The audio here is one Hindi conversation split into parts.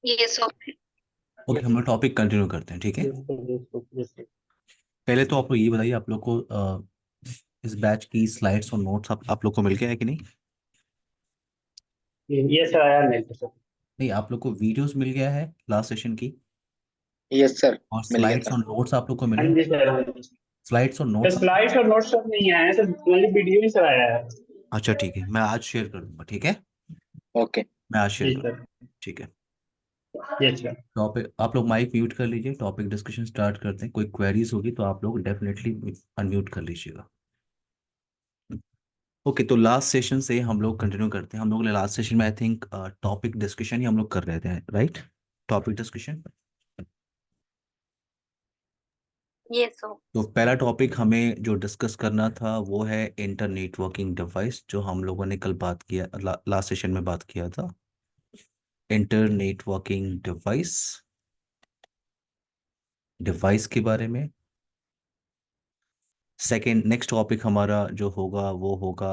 ये सब। ओके, हम लोग टॉपिक कंटिन्यू करते हैं, ठीक है। यस पहले तो आप लोग ये बताइए, आप लोग को इस बैच की स्लाइड्स और नोट्स आप लोग को मिल गया है कि नहीं? सर, आया मेरे को सर। नहीं, आप लोग को वीडियोस मिल गया है लास्ट सेशन की? Yes sir. और मिल गया स्लाइड्स था। और नोट्स आप लोग को हाँ मिले? जी सर, हाँ जी स्लाइड्स और सर। नोट्स? स्लाइड्स और नोट्स सब नहीं आए हैं सर, ओनली वीडियो ही सर आया है। अच्छा ठीक है, मैं आज शेयर कर दूंगा, ठीक है। ओके। मैं आज शेयर जी कर सर। दूंगा, ठीक है। Yes sir. टॉपिक आप लोग माइक म्यूट कर लीजिए, टॉपिक डिस्कशन स्टार्ट करते हैं। कोई क्वेरीज होगी तो आप लोग डेफिनेटली अनम्यूट कर लीजिएगा। ओके, तो लास्ट सेशन से हम लोग कंटिन्यू करते हैं। हम लोग ने लास्ट सेशन में आई थिंक टॉपिक डिस्कशन ही हम लोग कर रहे थे, राइट? Topic discussion. ये सब। तो पहला टॉपिक हमें जो डिस्कस करना था वो है इंटर नेटवर्किंग डिवाइस, जो हम लोगों ने कल बात किया, लास्ट सेशन में बात किया था। इंटर नेटवर्किंग डिवाइस, डिवाइस के बारे में। सेकंड नेक्स्ट टॉपिक हमारा जो होगा वो होगा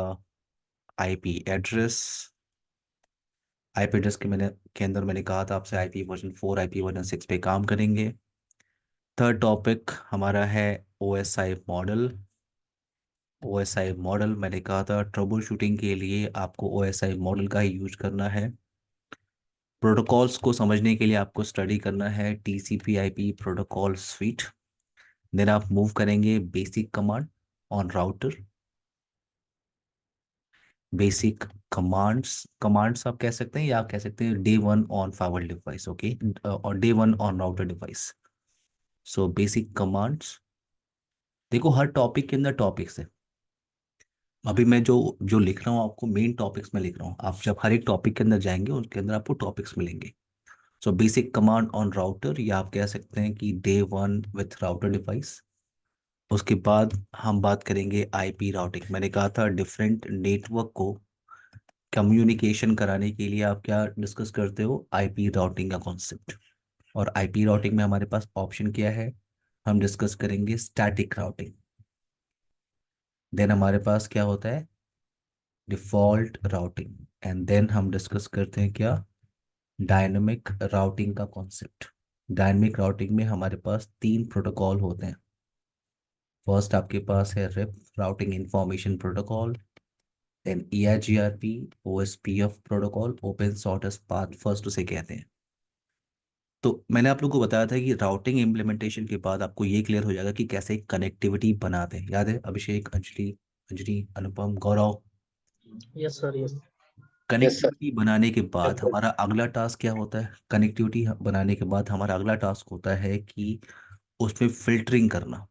आईपी एड्रेस। आईपी एड्रेस के अंदर मैंने कहा था आपसे IP वर्जन 4 IP वर्जन 6 पे काम करेंगे। थर्ड टॉपिक हमारा है ओएसआई मॉडल। ओएसआई मॉडल मैंने कहा था ट्रबल शूटिंग के लिए आपको ओएसआई मॉडल का ही यूज करना है। प्रोटोकॉल्स को समझने के लिए आपको स्टडी करना है TCP IP protocol suite. Then आप मूव करेंगे basic command on router. Basic commands commands आप कह सकते हैं, या आप कह सकते हैं day 1 on power device, okay, और day 1 on router device. So basic commands. देखो, हर टॉपिक के अंदर टॉपिक्स है। अभी मैं जो जो लिख रहा हूँ आपको मेन टॉपिक्स में लिख रहा हूँ। आप जब हर एक टॉपिक के अंदर जाएंगे उसके अंदर आपको टॉपिक्स मिलेंगे। So basic command on router, या आप कह सकते हैं कि डे 1 विथ राउटर डिवाइस। उसके बाद हम बात करेंगे आईपी राउटिंग। मैंने कहा था डिफरेंट नेटवर्क को कम्युनिकेशन कराने के लिए आप क्या डिस्कस करते हो, आईपी राउटिंग का कॉन्सेप्ट। और आईपी राउटिंग में हमारे पास ऑप्शन क्या है, हम डिस्कस करेंगे स्टैटिक राउटिंग। देन हमारे पास क्या होता है, डिफॉल्ट राउटिंग। एंड देन हम डिस्कस करते हैं क्या, डायनेमिक राउटिंग का कॉन्सेप्ट। डायनेमिक राउटिंग में हमारे पास 3 प्रोटोकॉल होते हैं। फर्स्ट आपके पास है RIP, routing information protocol. Then EIGRP, OSPF protocol, open shortest path first उसे कहते हैं। तो मैंने आप लोगों को बताया था कि राउटिंग इम्प्लीमेंटेशन के बाद आपको ये क्लियर हो जाएगा कि कैसे कनेक्टिविटी बनाते हैं। याद है Abhishek, Anjali, Anjali, Anupam, Gaurav? Yes sir, yes. Yes sir. Connectivity बनाने के यस बाद सर। हमारा अगला टास्क क्या होता है? कनेक्टिविटी बनाने के बाद हमारा अगला टास्क होता है कि उसमें फिल्टरिंग करना,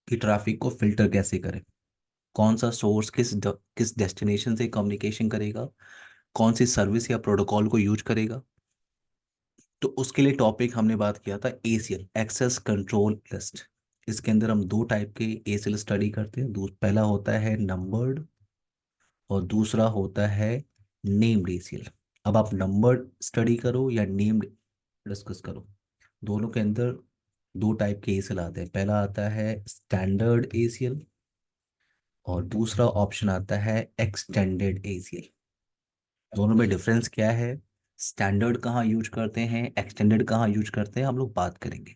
कि ट्रैफिक को फिल्टर कैसे करें। कौन सा सोर्स किस डेस्टिनेशन से कम्युनिकेशन करेगा, कौन सी सर्विस या प्रोटोकॉल को यूज करेगा। तो उसके लिए टॉपिक हमने बात किया था ACL, एक्सेस कंट्रोल लिस्ट। इसके अंदर हम 2 टाइप के ACL स्टडी करते हैं। पहला होता है नंबर्ड, और दूसरा होता है नेम्ड ACL। अब आप नंबर्ड स्टडी करो या नेम्ड डिस्कस करो, दोनों के अंदर 2 टाइप के ACL आते हैं। पहला आता है स्टैंडर्ड ACL, और दूसरा ऑप्शन आता है एक्सटेंडेड ACL। दोनों में डिफरेंस क्या है, स्टैंडर्ड कहाँ यूज करते हैं, एक्सटेंडेड कहाँ यूज करते हैं, हम लोग बात करेंगे।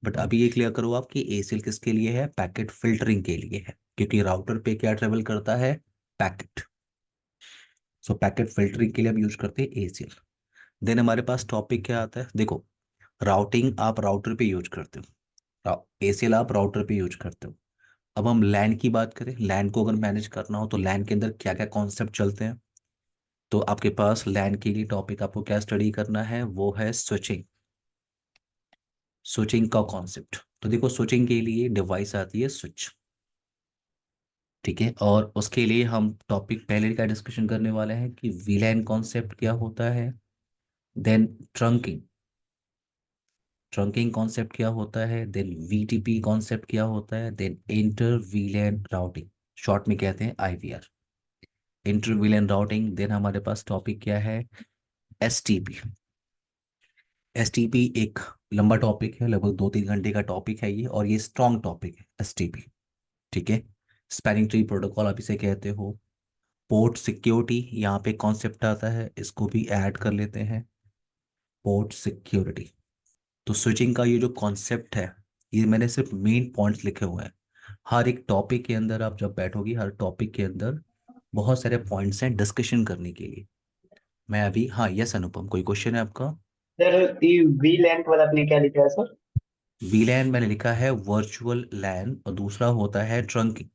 बट अभी ये क्लियर करो आप कि ACL किसके लिए है, पैकेट फिल्टरिंग के लिए है। क्योंकि राउटर पे क्या ट्रेवल करता है, पैकेट। सो पैकेट फिल्टरिंग के लिए हम यूज करते हैं ACL। देन हमारे पास टॉपिक क्या आता है, देखो, राउटिंग आप राउटर पे यूज करते हो, ACL आप राउटर पे यूज करते हो। अब हम लैन की बात करें, लैन को अगर मैनेज करना हो तो लैन के अंदर क्या क्या कॉन्सेप्ट चलते हैं। तो आपके पास लैन के लिए टॉपिक आपको क्या स्टडी करना है, वो है स्विचिंग। स्विचिंग का कॉन्सेप्ट, तो देखो स्विचिंग के लिए डिवाइस आती है स्विच, ठीक है। और उसके लिए हम टॉपिक पहले का डिस्कशन करने वाले हैं कि वीलैन कॉन्सेप्ट क्या होता है। देन ट्रंकिंग, ट्रंकिंग कॉन्सेप्ट क्या होता है। देन VTP कॉन्सेप्ट क्या होता है। Then inter VLAN routing, short में कहते हैं IVR, inter VLAN routing. Then हमारे पास टॉपिक क्या है, STP। STP एक लंबा टॉपिक है, लगभग 2-3 घंटे का टॉपिक है ये, और ये स्ट्रॉन्ग टॉपिक है STP, ठीक है। स्पैनिंग ट्री प्रोटोकॉल आप इसे कहते हो। पोर्ट सिक्योरिटी यहाँ पे कॉन्सेप्ट आता है, इसको भी ऐड कर लेते हैं। Port security. तो स्विचिंग का ये जो कॉन्सेप्ट है, ये मैंने सिर्फ मेन पॉइंट्स लिखे हुए हैं। हर एक टॉपिक के अंदर आप जब बैठोगी, हर टॉपिक के अंदर बहुत सारे पॉइंट्स हैं डिस्कशन करने के लिए। मैं अभी, हाँ यस अनुपम, कोई क्वेश्चन है आपका? सर ये वी लेंथ वाला आपने क्या लिखा है सर? वीलैन मैंने लिखा है वर्चुअल लैन, और दूसरा होता है ट्रंकिंग।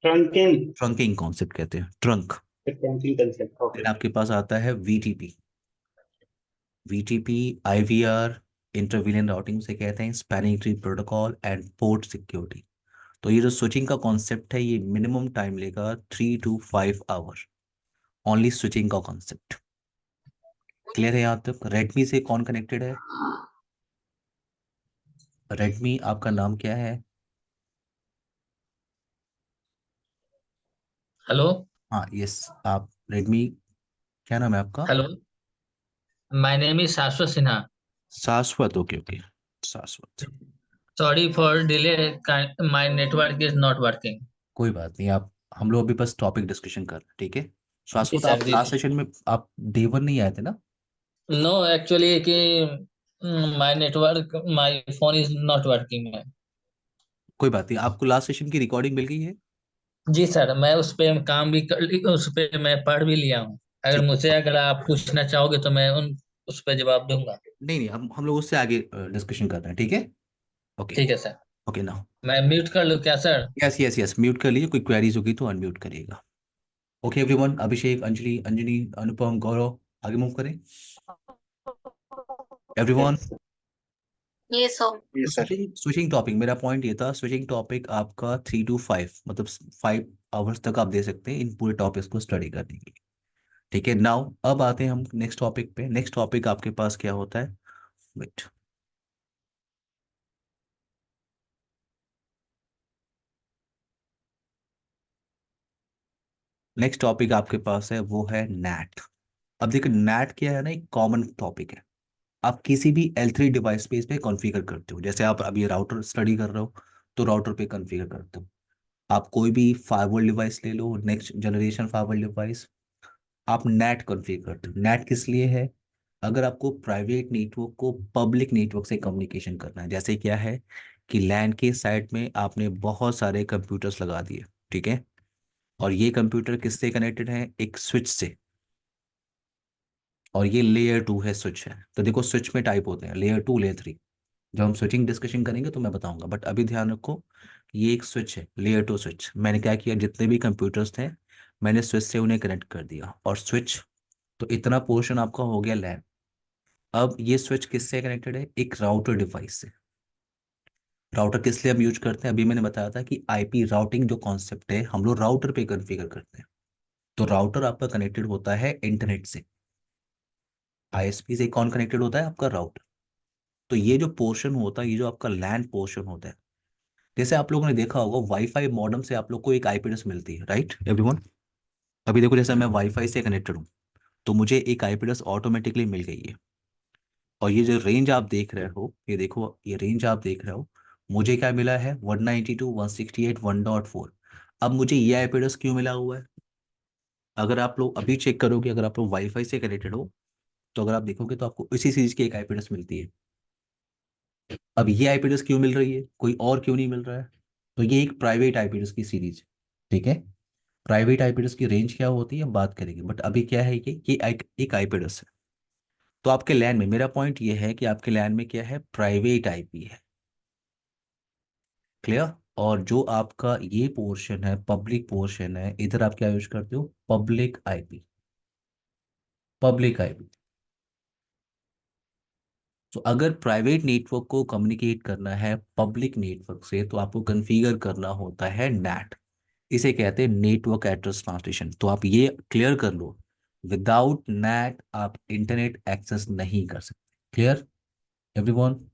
ट्रंकिंग। ट्रंकिंग कॉन्सेप्ट कहते हैं, ट्रंक। ट्रंकिंग कंसेप्ट, फिर ओके। आपके पास आता है वीटीपी। वीटीपी, आईवीआर, इंटरवीलेन राउटिंग से कहते हैं, spanning tree protocol and port security. तो ये जो स्विचिंग का कॉन्सेप्ट है, ये मिनिमम टाइम लेगा 3 to 5 आवर, ओनली स्विचिंग का कॉन्सेप्ट। क्लियर है यहाँ तक? रेडमी से कौन कनेक्टेड है? रेडमी, आपका नाम क्या है? हेलो। हाँ यस, आप रेडमी, क्या नाम है आपका? हेलो, माय नेम इज शाश्वत सिन्हा। शाश्वत, ओके ओके, शाश्वत। Sorry for delay, my network is not working. कोई बात नहीं, आप, हम लोग अभी बस टॉपिक डिस्कशन कर रहे हैं, ठीक है? जी शाश्वत, सर, आप जी लास्ट सर। सेशन में आप डे 1 नहीं आए थे ना? नो, एक्चुअली कि my network, my phone is not working है। कोई बात नहीं, आपको लास्ट सेशन की रिकॉर्डिंग मिल गई है? जी सर, मैं उस पे काम भी कर ली, उस पे मैं पढ़ भी लिया हूँ। अगर ठीक। मुझे, अगर आप पूछना चाहोगे तो मैं उन उस पे जवाब दूंगा। नहीं नहीं, हम लोग उससे आगे डिस्कशन कर रहे हैं, ठीक है? ओके। ठीक है सर। Okay now. मैं म्यूट कर लूँ क्या sir? Yes yes yes, mute कर लीजिए, कोई क्वेरीज होगी तो अनम्यूट करिएगा। ओके एवरीवन, अभिषेक, अंजलि, अंजनी, अनुपम, गौरव, आगे मूव करें एवरीवन। यस। ये सो। Yes, sir. Switching switching topic, मेरा पॉइंट ये था, स्विचिंग टॉपिक आपका 3 to 5, मतलब 5 आवर्स तक आप दे सकते हैं इन पूरे टॉपिक्स को स्टडी करने के लिए, ठीक है? नाउ अब आते हैं हम नेक्स्ट टॉपिक पे। नेक्स्ट टॉपिक आपके पास क्या होता है? वेट, नेक्स्ट टॉपिक आपके पास है वो है नैट। अब देखिए, नैट क्या है ना, एक कॉमन टॉपिक है। आप किसी भी L3 डिवाइस पे इस पे कॉन्फ़िगर करते हो, जैसे आप अभी राउटर स्टडी कर रहे हो तो राउटर पे कॉन्फ़िगर करते हो। आप कोई भी फायरवॉल डिवाइस ले लो, नेक्स्ट जनरेशन फायरवॉल डिवाइस, आप नेट कॉन्फ़िगर करते हो। नेट किस लिए है? अगर आपको प्राइवेट नेटवर्क को पब्लिक नेटवर्क से कम्युनिकेशन करना है, जैसे क्या है कि लैन के साइड में आपने बहुत सारे कंप्यूटर्स लगा दिए, ठीक है? और ये कंप्यूटर किससे कनेक्टेड है? एक स्विच से। और ये लेयर 2 है, स्विच है। तो देखो, स्विच में टाइप होते हैं लेयर 2, लेयर 3। जब हम स्विचिंग डिस्कशन करेंगे तो मैं बताऊंगा, बट अभी ध्यान रखो, ये एक स्विच है, लेयर 2 स्विच। मैंने क्या किया, जितने भी कंप्यूटर्स थे मैंने स्विच से उन्हें कनेक्ट कर दिया, और स्विच, तो इतना पोर्शन आपका हो गया लैन। अब ये स्विच किससे कनेक्टेड है? एक राउटर डिवाइस से। राउटर किस लिए हम यूज करते हैं? अभी मैंने बताया था कि आईपी राउटिंग जो कॉन्सेप्ट है, हम लोग राउटर पे कॉन्फ़िगर करते हैं। तो राउटर आपका कनेक्टेड होता है इंटरनेट से। आईएसपी से कौन कनेक्टेड होता है? आपका राउटर। तो ये जो पोर्शन होता है, ये जो आपका लैन पोर्शन होता है, जैसे आप लोगों ने देखा होगा वाईफाई मॉडेम से आप लोग को एक आईपी एड्रेस मिलती है, राइट एवरीवन? अभी देखो, जैसे मैं वाईफाई से कनेक्टेड हूँ तो मुझे एक आईपी एड्रेस ऑटोमेटिकली मिल गई है। और ये जो रेंज आप देख रहे हो, ये देखो, ये रेंज आप देख रहे हो, मुझे क्या मिला है? 192.168.1.4। अब मुझे ये आईपी एड्रेस क्यों मिला हुआ है? अगर आप लोग अभी चेक करोगे, अगर आप लोग वाईफाई से कनेक्टेड हो, तो अगर आप देखोगे तो आपको इसी सीरीज की एक आईपी एड्रेस मिलती है। अब ये आईपी एड्रेस क्यों मिल रही है, कोई और क्यों नहीं मिल रहा है? तो ये एक प्राइवेट आईपी एड्रेस की सीरीज है, ठीक है? प्राइवेट आईपी एड्रेस की रेंज क्या होती है, बात करेंगे, बट अभी क्या है कि ये एक आईपी एड्रेस है। तो आपके लैन में, मेरा पॉइंट ये है कि आपके लैन में क्या है? प्राइवेट आईपी है। क्लियर? और जो आपका ये पोर्शन है, पब्लिक पोर्शन है, इधर आप क्या यूज करते हो? Public IP. Public IP. तो अगर प्राइवेट नेटवर्क को कम्युनिकेट करना है पब्लिक नेटवर्क से, तो आपको कॉन्फ़िगर करना होता है नैट। इसे कहते हैं नेटवर्क एड्रेस ट्रांसलेशन। तो आप ये क्लियर कर लो, विदाउट नैट आप इंटरनेट एक्सेस नहीं कर सकते। Clear everyone?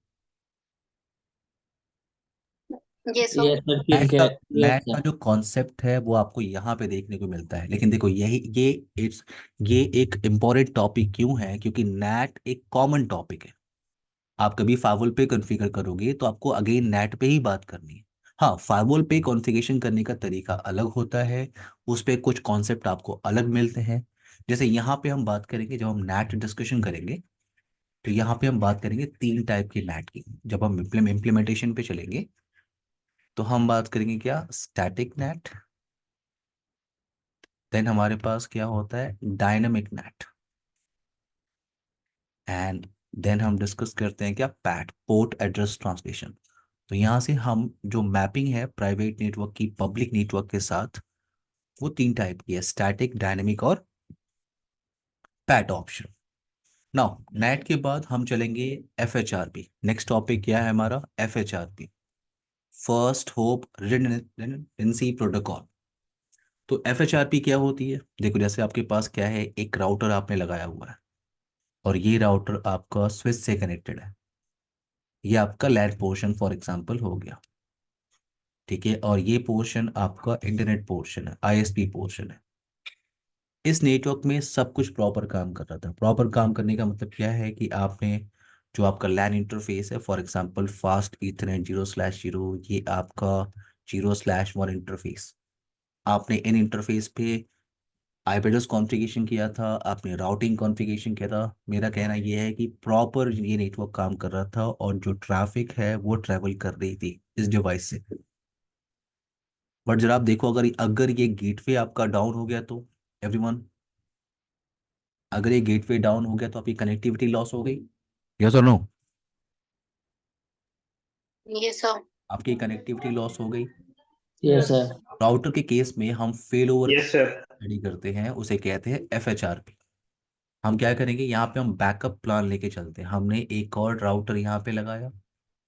ये सो। ये सर, नैट ठीक है। का यस नैट का सर। जो कॉन्सेप्ट है वो आपको यहाँ पे देखने को मिलता है, लेकिन देखो यही इट्स ये एक इम्पॉर्टेंट टॉपिक क्यों है? क्योंकि नैट एक कॉमन टॉपिक है। आप कभी फाइवल पे कॉन्फ़िगर करोगे तो आपको अगेन नेट पे ही बात करनी है। हाँ, फाइवल पे कॉन्फ़िगरेशन करने का तरीका अलग होता है, उस पे कुछ कॉन्सेप्ट आपको अलग मिलते हैं। जैसे यहाँ पे हम बात करेंगे, जब हम नेट डिस्कशन करेंगे तो यहाँ पे हम बात करेंगे 3 टाइप के नेट की। जब हम इम्प्लीमेंटेशन पे चलेंगे तो हम बात करेंगे क्या, स्टैटिक नेट। देन हमारे पास क्या होता है, डायनामिक नेट। एंड देन हम डिस्कस करते हैं क्या, पैट, पोर्ट एड्रेस ट्रांसलेशन। तो यहाँ से हम जो मैपिंग है प्राइवेट नेटवर्क की पब्लिक नेटवर्क के साथ, वो 3 टाइप की है, स्टैटिक, डायनेमिक और पैट ऑप्शन। नाउ नेट के बाद हम चलेंगे FHRP। नेक्स्ट टॉपिक क्या है हमारा, FHRP, first hope redundancy protocol. तो FHRP क्या होती है, देखो जैसे आपके पास क्या है, एक राउटर आपने लगाया हुआ है और ये राउटर आपका स्विच से कनेक्टेड है। ये आपका लैन पोर्शन फॉर एग्जांपल हो गया, ठीक है, और ये पोर्शन आपका इंटरनेट पोर्शन है, ISP पोर्शन है। इस नेटवर्क में सब कुछ प्रॉपर काम कर रहा था। प्रॉपर काम करने का मतलब क्या है कि आपने जो आपका लैन इंटरफेस है, फॉर एग्जांपल फास्ट ईथरनेट 0/0, ये आपका 0/1 इंटरफेस, आपने इन इंटरफेस पे आईपी एड्रेस कॉन्फ़िगरेशन किया था, आपने राउटिंग कॉन्फ़िगरेशन किया था। मेरा कहना ये है कि प्रॉपर ये नेटवर्क काम कर रहा था और जो ट्रैफिक है वो ट्रैवल कर रही थी इस डिवाइस से। बट जरा आप देखो, अगर अगर ये गेटवे आपका डाउन हो गया तो एवरीवन, अगर ये गेटवे डाउन हो गया तो आपकी कनेक्टिविटी लॉस हो गई, यस और नो, ये सब। आपकी कनेक्टिविटी लॉस हो गई। Yes, sir. राउटर के केस में हम fail over yes sir. Study करते हैं, उसे कहते हैं FHRP। हम क्या करेंगे, यहाँ पे हम बैकअप प्लान लेके चलते हैं। हमने एक और राउटर यहाँ पे लगाया,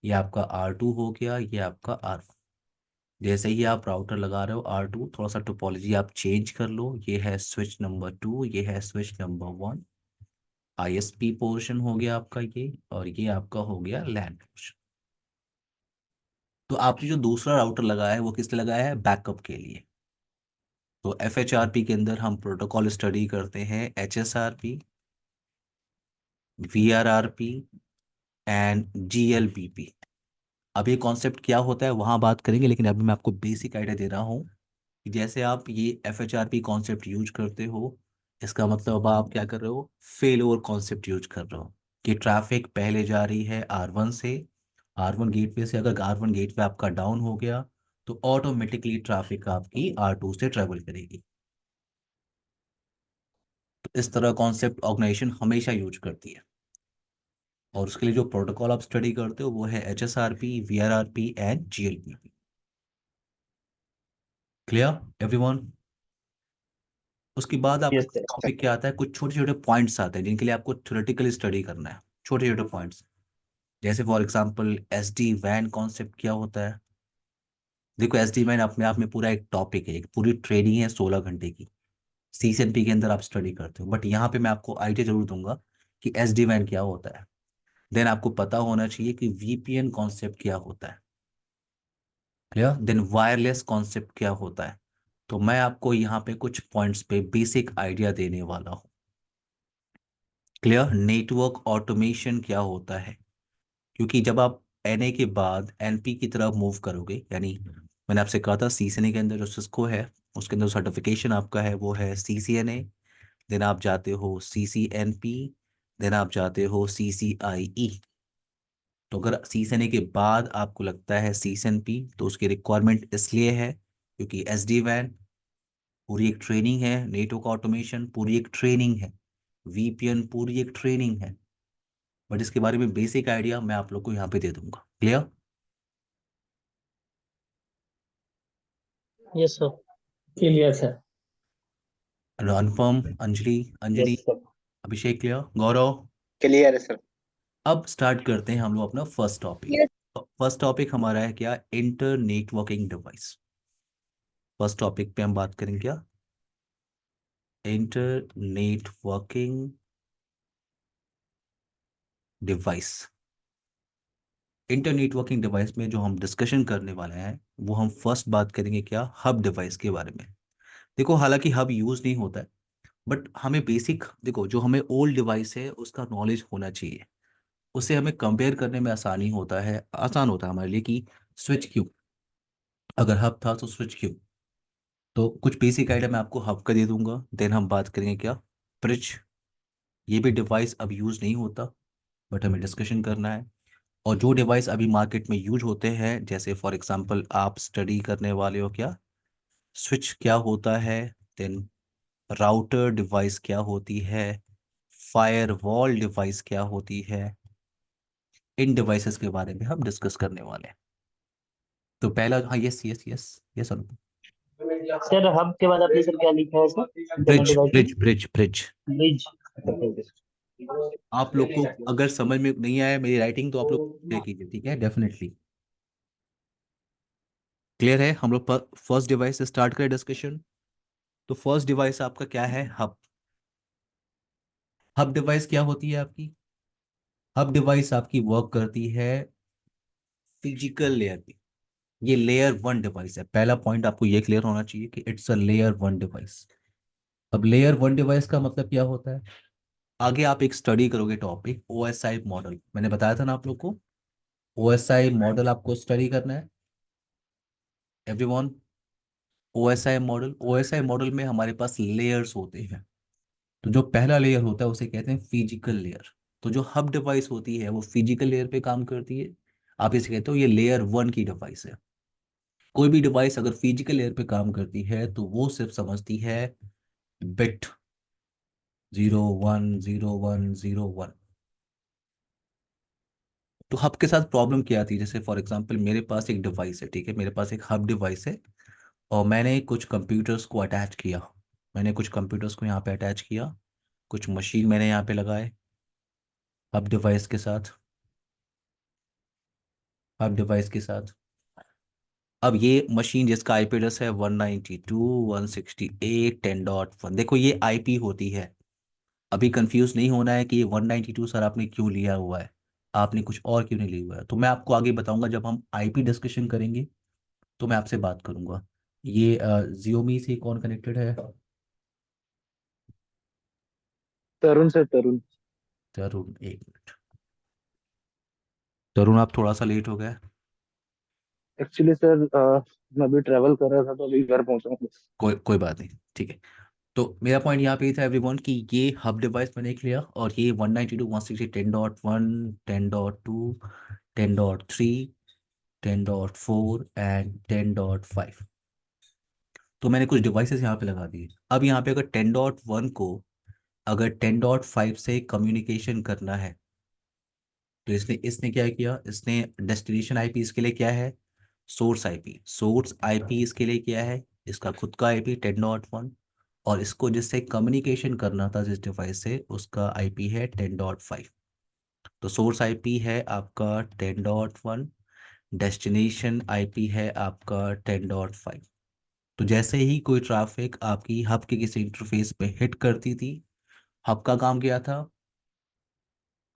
ये आपका R2 हो गया, ये आपका R1। जैसे ही आप राउटर लगा रहे हो R2, थोड़ा सा टोपोलॉजी आप चेंज कर लो, ये है स्विच नंबर 2, ये है स्विच नंबर 1, ISP पोर्शन हो गया आपका ये, और ये आपका हो गया लैन पोर्शन। तो आपने जो दूसरा राउटर लगाया है वो किस लिए लगाया है, बैकअप के लिए। तो FHRP के अंदर हम प्रोटोकॉल स्टडी करते हैं HSRP, VRRP एंड GLBP। अब ये कॉन्सेप्ट क्या होता है वहाँ बात करेंगे, लेकिन अभी मैं आपको बेसिक आइडिया दे रहा हूँ कि जैसे आप ये FHRP कॉन्सेप्ट यूज करते हो, इसका मतलब अब आप क्या कर रहे हो, फेल ओवर कॉन्सेप्ट यूज कर रहे हो कि ट्रैफिक पहले जा रही है R1 से, R1 गेटवे से, अगर R1 गेटवे आपका डाउन हो गया तो ऑटोमेटिकली ट्रैफिक आपकी R2 से ट्रेवल करेगी। तो इस तरह कॉन्सेप्ट ऑर्गेनाइजेशन हमेशा यूज करती है, और उसके लिए जो प्रोटोकॉल आप स्टडी करते हो वो है HSRP, VRRP and GLBP। Clear everyone. उसके बाद आपका यस सर। टॉपिक क्या आता है, कुछ छोटे छोटे पॉइंट्स आते हैं जिनके लिए आपको थ्योरेटिकली स्टडी करना है, छोटे छोटे पॉइंट्स। जैसे फॉर एग्जांपल SD-WAN कॉन्सेप्ट क्या होता है। देखो SD-WAN अपने आप में पूरा एक टॉपिक है, एक पूरी ट्रेनिंग है 16 घंटे की, CCNP के अंदर आप स्टडी करते हो। बट यहाँ पे मैं आपको आइडिया जरूर दूंगा कि SD-WAN क्या होता है। देन आपको पता होना चाहिए कि VPN कॉन्सेप्ट क्या होता है, क्लियर। देन वायरलेस कॉन्सेप्ट क्या होता है। तो मैं आपको यहाँ पे कुछ पॉइंट्स पे बेसिक आइडिया देने वाला हूँ। क्लियर। नेटवर्क ऑटोमेशन क्या होता है, क्योंकि जब आप NA के बाद NP की तरफ मूव करोगे, यानी मैंने आपसे कहा था CCNA के अंदर जो सिस्को है उसके अंदर सर्टिफिकेशन आपका है वो है CCNA, देन आप जाते हो CCNP, देन आप जाते हो CCIE। तो अगर CCNA के बाद आपको लगता है CCNP, तो उसकी रिक्वायरमेंट इसलिए है क्योंकि SD-WAN पूरी एक ट्रेनिंग है, नेटवर्क ऑटोमेशन पूरी एक ट्रेनिंग है, VPN पूरी एक ट्रेनिंग है। बट इसके बारे में बेसिक आइडिया मैं आप लोग को यहाँ पे दे दूंगा। Clear. Yes, sir. Clear, sir. अनुपम, अंजलि, अंजनी, यस सर। अभिषेक, क्लियर, गौरव। क्लियर है सर। अब स्टार्ट करते हैं हम लोग अपना first topic. Yes. First topic हमारा है क्या, inter networking device. First topic पे हम बात करेंगे क्या, inter networking device. Inter networking device में जो हम डिस्कशन करने वाले हैं वो हम फर्स्ट बात करेंगे क्या, हब डिवाइस के बारे में। देखो हालांकि हब यूज नहीं होता है, बट हमें बेसिक, देखो जो हमें ओल्ड डिवाइस है उसका नॉलेज होना चाहिए, उससे हमें कंपेयर करने में आसानी होता है, आसान होता है हमारे लिए कि स्विच क्यों, अगर हब था तो स्विच क्यों। तो कुछ बेसिक आइडिया मैं आपको हब का दे दूंगा। देन हम बात करेंगे क्या, ब्रिज, ये भी डिवाइस अब यूज़ नहीं होता। बट हमें डिस्कशन करना है। और जो डिवाइस अभी मार्केट में यूज होते हैं, जैसे फॉर एग्जांपल आप स्टडी करने वाले हो, क्या स्विच क्या होता है, देन राउटर डिवाइस क्या होती है, फायरवॉल डिवाइस क्या होती है, इन डिवाइसेस के बारे में हम डिस्कस करने वाले हैं। तो पहला, हाँ, yes yes yes yes, sir hub के बाद आपने सर क्या लिखा है sir? Bridge bridge bridge bridge. Bridge. आप लोग को अगर समझ में नहीं आया मेरी राइटिंग तो आप लोग चेक कीजिए, ठीक है, डेफिनेटली। क्लियर है? हम लोग फर्स्ट डिवाइस से स्टार्ट करें डिस्कशन। तो फर्स्ट डिवाइस आपका क्या है? हब। हब डिवाइस क्या होती है आपकी? हब डिवाइस आपकी वर्क करती है फिजिकल लेयर पे। ये लेयर वन डिवाइस है। पहला पॉइंट आपको ये क्लियर होना चाहिए कि it's a layer one device. अब लेयर वन डिवाइस का मतलब क्या होता है? आगे आप एक स्टडी करोगे टॉपिक ओएसआई मॉडल, मैंने बताया था ना आप लोग को, ओएसआई मॉडल आपको स्टडी करना है एवरीवन। ओएसआई मॉडल में हमारे पास लेयर्स होते हैं। तो जो पहला लेयर होता है उसे कहते हैं फिजिकल लेयर। तो जो हब डिवाइस होती है वो फिजिकल लेयर पे काम करती है। आप इसे कहते हो ये लेयर वन की डिवाइस है। कोई भी डिवाइस अगर फिजिकल लेयर पे काम करती है तो वो सिर्फ समझती है बिट 010101। तो हब के साथ प्रॉब्लम क्या आती है? जैसे फॉर एग्जांपल मेरे पास एक डिवाइस है, ठीक है, मेरे पास एक हब डिवाइस है और मैंने कुछ कंप्यूटर्स को अटैच किया। मैंने कुछ कंप्यूटर्स को यहाँ पे अटैच किया, कुछ मशीन मैंने यहाँ पे लगाए हब डिवाइस के साथ, हब डिवाइस के साथ। अब ये मशीन जिसका आईपी एड्रेस है 192.168.10.1, देखो ये आईपी होती है। अभी कंफ्यूज नहीं होना है कि ये 192 सर आपने क्यों लिया हुआ है, आपने कुछ और क्यों नहीं लिया हुआ है, तो मैं आपको आगे बताऊंगा जब हम आईपी डिस्कशन करेंगे, तो मैं आपसे बात करूंगा। ये जियोमी से कौन कनेक्टेड है? तरुण सर, तरुण। तरुण, एक मिनट। तरुण आप थोड़ा सा लेट हो गए। एक्चुअली सर, मैं अभी ट्रैवल कर रहा था तो अभी घर पहुंचा हूँ बस। कोई कोई बात नहीं, ठीक है। तो मेरा पॉइंट यहाँ पे ये था एवरीवन कि ये हब डिवाइस मैंने एक लिया और ये 192.168.10.1, 10.2, 10.3, 10.4 एंड 10.5। तो मैंने कुछ डिवाइसेस यहाँ पे लगा दिए। अब यहाँ पे अगर 10.1 को अगर 10.5 से कम्युनिकेशन करना है तो इसने इसने क्या किया, इसने डेस्टिनेशन आईपी इसके लिए क्या है, सोर्स आईपी। सोर्स आईपी इसके लिए क्या है, इसका खुद का आईपी 10.1। और इसको जिससे कम्युनिकेशन करना था जिस डिवाइस से, उसका आईपी है 10.5। तो सोर्स आईपी है आपका 10.1, डेस्टिनेशन आईपी है आपका 10.5। तो जैसे ही कोई ट्रैफिक आपकी हब के किसी इंटरफेस पे हिट करती थी, हब का काम क्या था?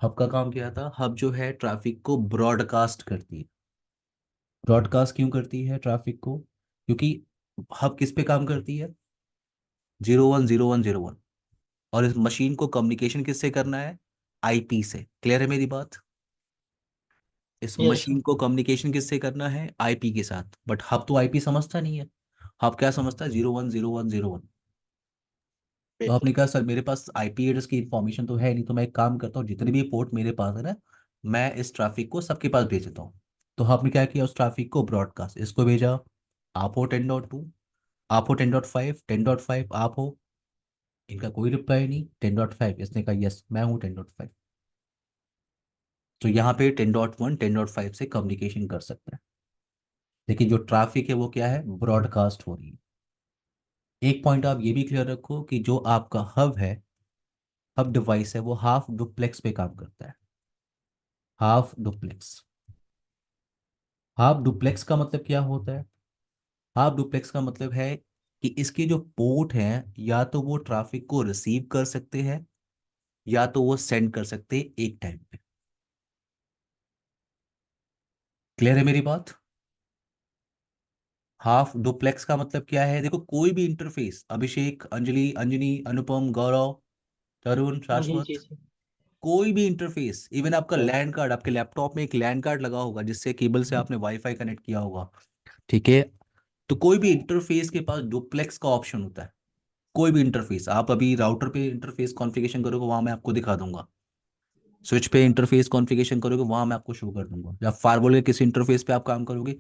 हब का काम क्या था? हब जो है ट्रैफिक को ब्रॉडकास्ट करती है। ब्रॉडकास्ट क्यों करती है ट्रैफिक को? क्योंकि हब किस पे काम करती है? 010101। और इस मशीन को कम्युनिकेशन किससे करना है? आईपी से। क्लियर है मेरी बात? इस यस मशीन को कम्युनिकेशन किससे करना है? आईपी के साथ। बट हब तो आईपी समझता नहीं है। हब क्या समझता है? 010101। तो आपने कहा सर मेरे पास आईपी एड्रेस की इंफॉर्मेशन तो है नहीं, तो मैं एक काम करता हूँ, जितने भी पोर्ट मेरे पास है ना, मैं इस ट्रैफिक को सबके पास भेज देता हूँ। तो आपने क्या किया, उस ट्रैफिक को ब्रॉडकास्ट इसको भेजा। आप हो 10.2, आप हो 10.5, 10.5 आप हो। इनका कोई रिप्लाई नहीं। 10.5 इसने कहा यस मैं हूँ 10.5। तो यहाँ पे 10.1 10.5 से कम्युनिकेशन कर सकता है। लेकिन जो ट्रैफिक है वो क्या है? ब्रॉडकास्ट हो रही है। एक पॉइंट आप ये भी क्लियर रखो कि जो आपका हब है, हब डिवाइस है, वो हाफ डुप्लेक्स पे काम करता है। Half duplex. हाफ डुप्लेक्स का मतलब क्या होता है? हाफ डुप्लेक्स का मतलब है कि इसके जो पोर्ट हैं या तो वो ट्रैफिक को रिसीव कर सकते हैं या तो वो सेंड कर सकते हैं एक टाइम पे। क्लियर है मेरी बात? हाफ डुप्लेक्स का मतलब क्या है? देखो कोई भी इंटरफेस, अभिषेक, अंजलि, अंजनी, अनुपम, गौरव, तरुण, जी जी शाश्वत, जी। कोई भी इंटरफेस, इवन आपका सर। लैंड कार्ड, आपके लैपटॉप में एक लैंड कार्ड लगा होगा जिससे केबल से आपने वाईफाई कनेक्ट किया होगा, ठीक है, तो कोई भी इंटरफेस के पास डुप्लेक्स का ऑप्शन होता है। कोई भी इंटरफेस, आप अभी राउटर पे इंटरफेस कॉन्फ़िगरेशन करोगे, वहां मैं आपको दिखा दूंगा। स्विच पे इंटरफेस कॉन्फ़िगरेशन करोगे वहां मैं आपको शो कर दूंगा, या फायरवॉल के किसी इंटरफेस पे आप काम करोगे,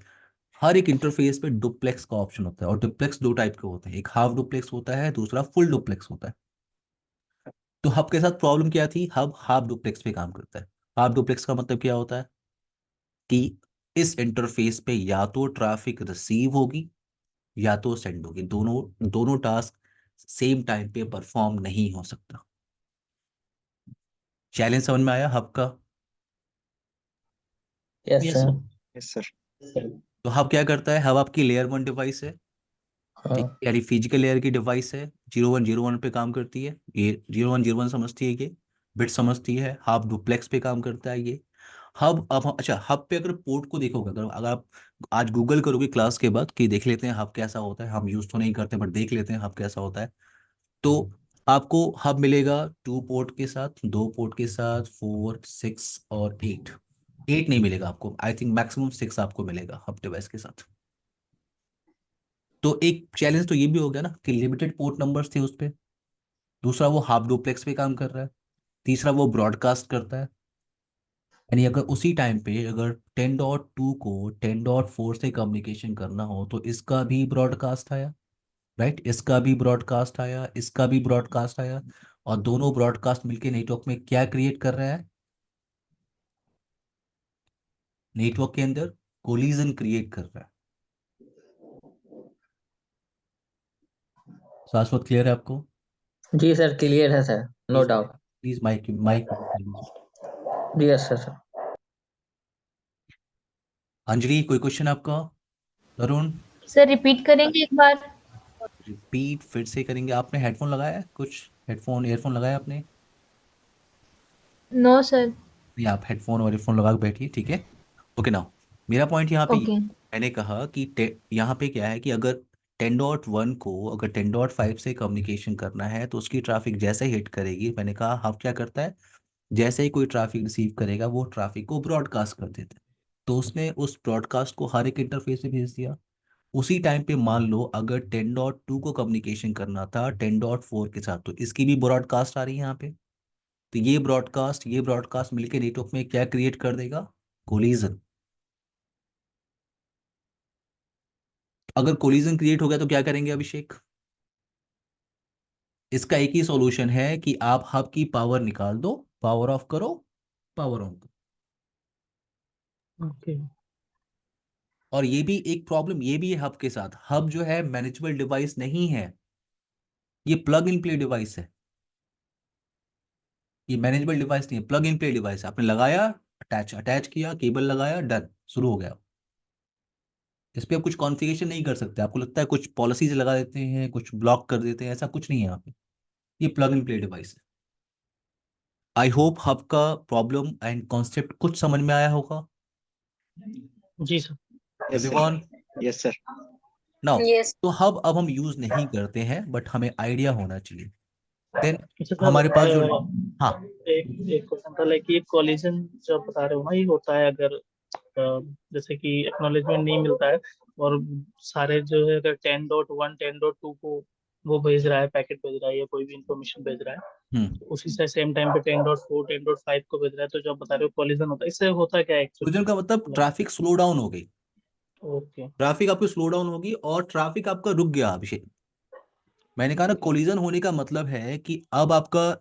हर एक इंटरफेस पे डुप्लेक्स का ऑप्शन होता है। और डुप्लेक्स दो टाइप के होते हैं, एक हाफ डुप्लेक्स होता है, दूसरा फुल डुप्लेक्स होता है। तो हब के साथ प्रॉब्लम क्या थी, हब हाफ डुप्लेक्स पे काम करता है। हाफ डुप्लेक्स का मतलब क्या होता है कि इस इंटरफेस पे या तो ट्रैफिक रिसीव होगी या तो सेंड होगी, दोनों दोनों टास्क सेम टाइम पे परफॉर्म नहीं हो सकता। चैलेंज समझ में आया हब का? Yes yes sir. Sir. Yes sir. तो हब क्या करता है, हब आपकी लेयर 1 डिवाइस है, ठीक, हाँ यानी फिजिकल लेयर की डिवाइस है, 0101 पे काम करती है ये, 0101 समझती है ये, बिट समझती है, हाफ डुप्लेक्स पे काम करता है ये। हब अब अच्छा, हब पे अगर पोर्ट को देखोगे, अगर अगर आप आज गूगल करोगे क्लास के बाद कि देख लेते हैं हब कैसा होता है, हम यूज तो नहीं करते बट देख लेते हैं हब कैसा होता है, तो आपको हब मिलेगा 2 पोर्ट के साथ, 2 पोर्ट के साथ, 4, 6 और 8। 8 नहीं मिलेगा आपको, आई थिंक मैक्सिमम 6 आपको मिलेगा हब डिवाइस के साथ। तो एक चैलेंज तो ये भी हो गया ना कि लिमिटेड पोर्ट नंबर्स थे उस पे, दूसरा वो हाफ डुप्लेक्स पे काम कर रहा है, तीसरा वो ब्रॉडकास्ट करता है। यानी अगर उसी टाइम पे अगर 10.2 को 10.4 से कम्युनिकेशन करना हो तो इसका भी ब्रॉडकास्ट आया, राइट, इसका भी ब्रॉडकास्ट आया, इसका भी ब्रॉडकास्ट आया, और दोनों ब्रॉडकास्ट मिलके नेटवर्क में क्या क्रिएट कर रहा है, नेटवर्क के अंदर कोलिजन क्रिएट कर रहा है। शाश्वत क्लियर है आपको? जी सर, क्लियर है sir, no please doubt. Please mic mic please. जी यस सर। अंजलि कोई क्वेश्चन आपका? तरुण? सर रिपीट करेंगे एक बार? रिपीट फिर से करेंगे। आपने हेडफोन लगाया है, कुछ हेडफोन ईयरफोन लगाया आपने? No sir. नहीं, आप हेडफोन और ईयरफोन लगा के बैठिए, ठीक है। ओके नाउ, मेरा पॉइंट यहाँ पे ओके। मैंने कहा कि यहाँ पे क्या है कि अगर 10.1 को अगर 10.5 से कम्युनिकेशन करना है तो उसकी ट्रैफिक जैसे हिट करेगी, मैंने कहा हब क्या करता है, जैसे ही कोई ट्रैफिक रिसीव करेगा वो ट्रैफिक को ब्रॉडकास्ट कर देता है। तो उसने उस ब्रॉडकास्ट को हर एक इंटरफेस से भेज दिया। उसी टाइम पे मान लो अगर 10.2 को कम्युनिकेशन करना था 10.4 के साथ, तो इसकी भी ब्रॉडकास्ट आ रही है यहाँ पे। तो ये ब्रॉडकास्ट मिलके नेटवर्क में क्या क्रिएट कर देगा, कोलिजन। अगर कोलिजन क्रिएट हो गया तो क्या करेंगे अभिषेक? इसका एक ही सॉल्यूशन है कि आप हब की पावर निकाल दो, पावर ऑफ करो, पावर ऑन करो। ओके। और ये भी एक प्रॉब्लम ये भी है हब के साथ, हब जो है मैनेजेबल डिवाइस नहीं है, ये प्लग इन प्ले डिवाइस है। ये मैनेजेबल डिवाइस नहीं है, प्लग इन प्ले डिवाइस है। आपने लगाया, अटैच अटैच किया, केबल लगाया, डन, शुरू हो गया। इस पे आप कुछ कॉन्फ़िगरेशन नहीं कर सकते। आपको लगता है कुछ पॉलिसीज लगा देते हैं, कुछ ब्लॉक कर देते हैं, ऐसा कुछ नहीं है यहाँ पे। ये प्लग इन प्ले डिवाइस है। आई होप हब का प्रॉब्लम एंड कॉन्सेप्ट कुछ समझ में आया होगा जी sir. Yes sir. Everyone. Yes sir. Now, yes. तो हब अब हम यूज नहीं करते हैं बट हमें आइडिया होना चाहिए। देन अच्छा सर, हमारे पास जो, हाँ, एक एक क्वेश्चन था, लाइक ये कॉलिजन जो आप बता रहे हो ना, ये होता है अगर जैसे कि एक्नॉलेजमेंट नहीं मिलता है और सारे जो है अगर 10.1 10.2 को वो भेज रहा है, पैकेट भेज रहा है या कोई भी इंफॉर्मेशन भेज रहा है, हम्म, तो उसी से सेम टाइम पे 10.4 10.5 को भेज रहा है, तो जो आप बता रहे हो कॉलिजन होता है, इससे होता क्या है एक्चुअली? कोलिजन का मतलब ट्रैफिक स्लो डाउन हो गई, ओके। ट्रैफिक आपकी स्लो डाउन होगी और ट्रैफिक आपका रुक गया अभिषेक। मैंने कहा ना, कोलिजन होने का मतलब है कि अब आपका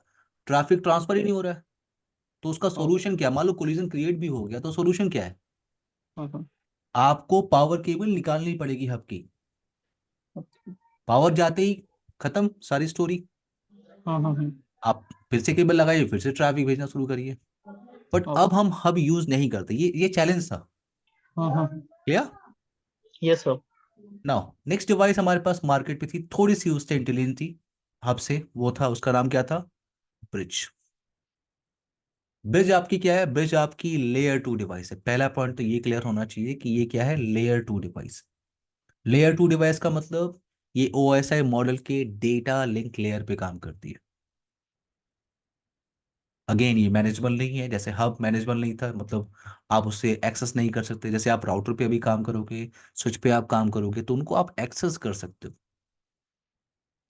ट्रैफिक ट्रांसफर ही नहीं हो रहा है। तो उसका सोल्यूशन क्या, मान लो कोलिजन क्रिएट भी हो गया तो सोल्यूशन क्या है, हाँ आपको पावर केबल निकालनी पड़ेगी हब की। पावर जाते ही खत्म सारी स्टोरी। हाँ हाँ हाँ। आप फिर से केबल लगाइए, फिर से ट्रैफिक भेजना शुरू करिए। बट अब ओके। हम हब यूज नहीं करते, ये चैलेंज था। हाँ हाँ। Clear? Yes sir. Now next device हमारे पास मार्केट पे थी, थोड़ी सी उससे इंटेलिजेंट थी हब से, वो था, उसका नाम क्या था, ब्रिज। ब्रिज आपकी क्या है, ब्रिज आपकी लेयर 2 डिवाइस है। पहला पॉइंट तो ये क्लियर होना चाहिए कि ये क्या है, लेयर 2 डिवाइस। लेयर 2 डिवाइस का मतलब ये OSI मॉडल के डेटा लिंक लेयर पे काम करती है। अगेन ये मैनेजेबल नहीं है, जैसे हब मैनेजेबल नहीं था, मतलब आप उससे एक्सेस नहीं कर सकते। जैसे आप राउटर पे अभी काम करोगे, स्विच पे आप काम करोगे तो उनको आप एक्सेस कर सकते हो।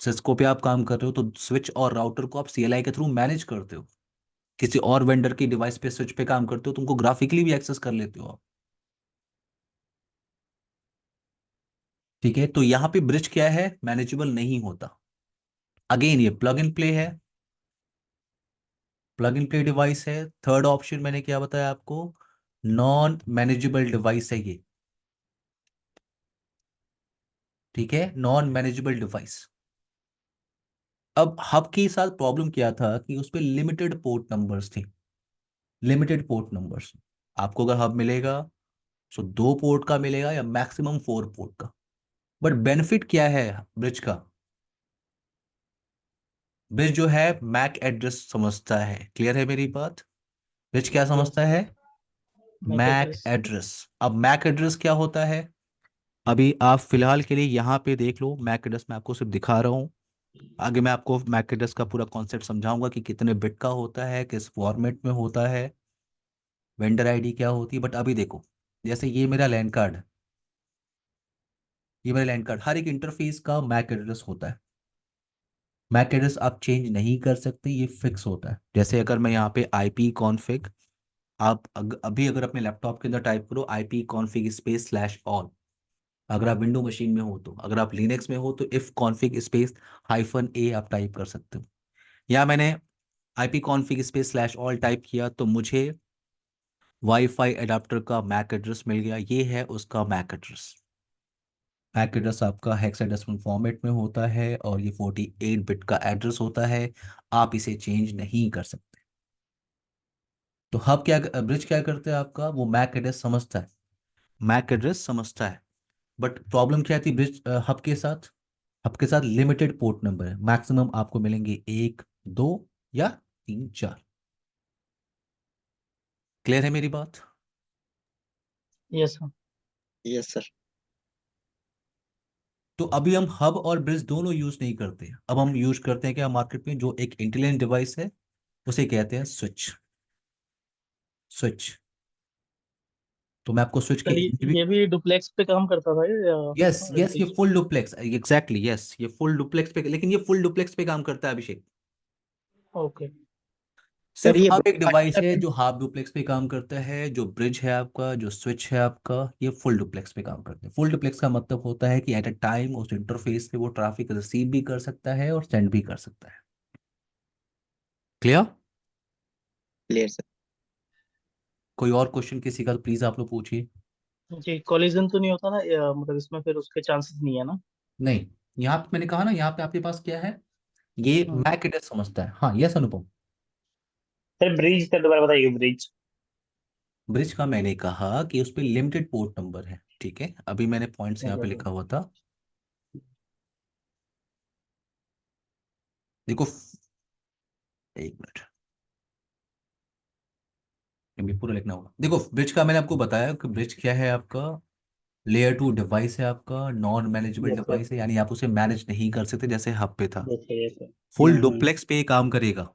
सिस्को पे आप काम कर रहे हो तो स्विच और राउटर को आप CLI के थ्रू मैनेज करते हो। किसी और वेंडर की डिवाइस पे स्विच पे काम करते हो, तुमको ग्राफिकली भी एक्सेस कर लेते हो आप। ठीक है, तो यहाँ पे ब्रिज क्या है, मैनेजेबल नहीं होता। अगेन ये प्लग इन प्ले है, प्लग इन प्ले डिवाइस है। थर्ड ऑप्शन मैंने क्या बताया आपको, नॉन मैनेजेबल डिवाइस है ये। ठीक है, नॉन मैनेजेबल डिवाइस। अब हब के साथ प्रॉब्लम क्या था कि उस पे लिमिटेड पोर्ट नंबर्स थे, लिमिटेड पोर्ट नंबर्स। आपको अगर हब मिलेगा तो 2 पोर्ट का मिलेगा या मैक्सिमम 4 पोर्ट का। बट बेनिफिट क्या है ब्रिज का, ब्रिज जो है मैक एड्रेस समझता है। क्लियर है मेरी बात, ब्रिज क्या यस, समझता है, मैक मैक एड्रेस। एड्रेस। अब मैक एड्रेस क्या होता है, अभी आप फिलहाल के लिए यहाँ पे देख लो, मैक एड्रेस मैं आपको सिर्फ दिखा रहा हूँ। आगे मैं आपको मैक एड्रेस का पूरा कॉन्सेप्ट समझाऊंगा कि कितने बिट का होता है, किस फॉर्मेट में होता है, वेंडर आईडी क्या होती है। बट अभी देखो, जैसे ये मेरा लैन कार्ड है, ये मेरा लैन कार्ड, हर एक इंटरफेस का मैक एड्रेस होता है। मैक एड्रेस आप चेंज नहीं कर सकते, ये फिक्स होता है। जैसे अगर मैं यहाँ पे आईपी कॉन्फ़िग, आप अभी अगर अपने लैपटॉप के अंदर टाइप करो IP config space slash all, अगर आप विंडो मशीन में हो तो, अगर आप लिनक्स में हो तो इफ कॉन्फ़िग स्पेस -a आप टाइप कर सकते हो। या मैंने IP config space slash all type किया तो मुझे वाईफाई एडाप्टर का मैक एड्रेस मिल गया, ये है उसका मैक एड्रेस। मैक एड्रेस आपका हेक्साडेसिमल फॉर्मेट में होता है और ये 48 बिट का एड्रेस होता है, आप इसे चेंज नहीं कर सकते। तो हब क्या, ब्रिज क्या करते हैं आपका, वो मैक एड्रेस समझता है, मैक एड्रेस समझता है। बट प्रॉब्लम क्या थी ब्रिज हब के साथ, हब के साथ लिमिटेड पोर्ट नंबर है, मैक्सिमम आपको मिलेंगे 1 2 या 3 4। क्लियर है मेरी बात। Yes sir. Yes sir. तो अभी हम हब और ब्रिज दोनों यूज नहीं करते, अब हम यूज करते हैं क्या मार्केट में, जो एक इंटेलिजेंट डिवाइस है उसे कहते हैं स्विच। स्विच, तो मैं आपको स्विच के सर भी, ये भी डुप्लेक्स पे काम करता था या यस यस, ये digital? Full duplex, exactly yes, ये फुल डुप्लेक्स पे, लेकिन ये फुल डुप्लेक्स पे काम करता है अभिषेक। ओके। सर सिर्फ ये अब एक डिवाइस है जो हाफ डुप्लेक्स पे काम करता है, जो ब्रिज है आपका, जो स्विच है आपका, ये फुल डुप्लेक्स पे काम करता है। फुल डुप्लेक्स का मतलब होता है कि एट अ टाइम उस इंटरफेस पे वो ट्रैफिक रिसीव भी कर सकता है और सेंड भी कर सकता है। क्लियर। Clear sir. कोई और क्वेश्चन किसी का तो प्लीज आप लोग पूछिए। जी, कॉलिजन तो नहीं होता ना, मतलब इसमें फिर उसके चांसेस नहीं है ना? नहीं, यहाँ पे मैंने कहा ना, यहाँ पे आपके पास क्या है, ये हम्म। मैक एड्रेस समझता है। हाँ यस अनुपम। सर ब्रिज का दोबारा बताइए, ब्रिज। ब्रिज का मैंने कहा कि उस पे लिमिटेड पोर्ट नंबर है। ठीक है, अभी मैंने पॉइंट्स यहाँ पे लिखा हुआ था, देखो 1 मिनट, अभी पूरा लिखना होगा। देखो ब्रिज का मैंने आपको बताया कि ब्रिज क्या है आपका, लेयर 2 डिवाइस है आपका, non manageable yes sir. Device है, यानी आप उसे मैनेज नहीं कर सकते जैसे हब पे था। Yes sir. Yes sir. Full duplex पे काम करेगा।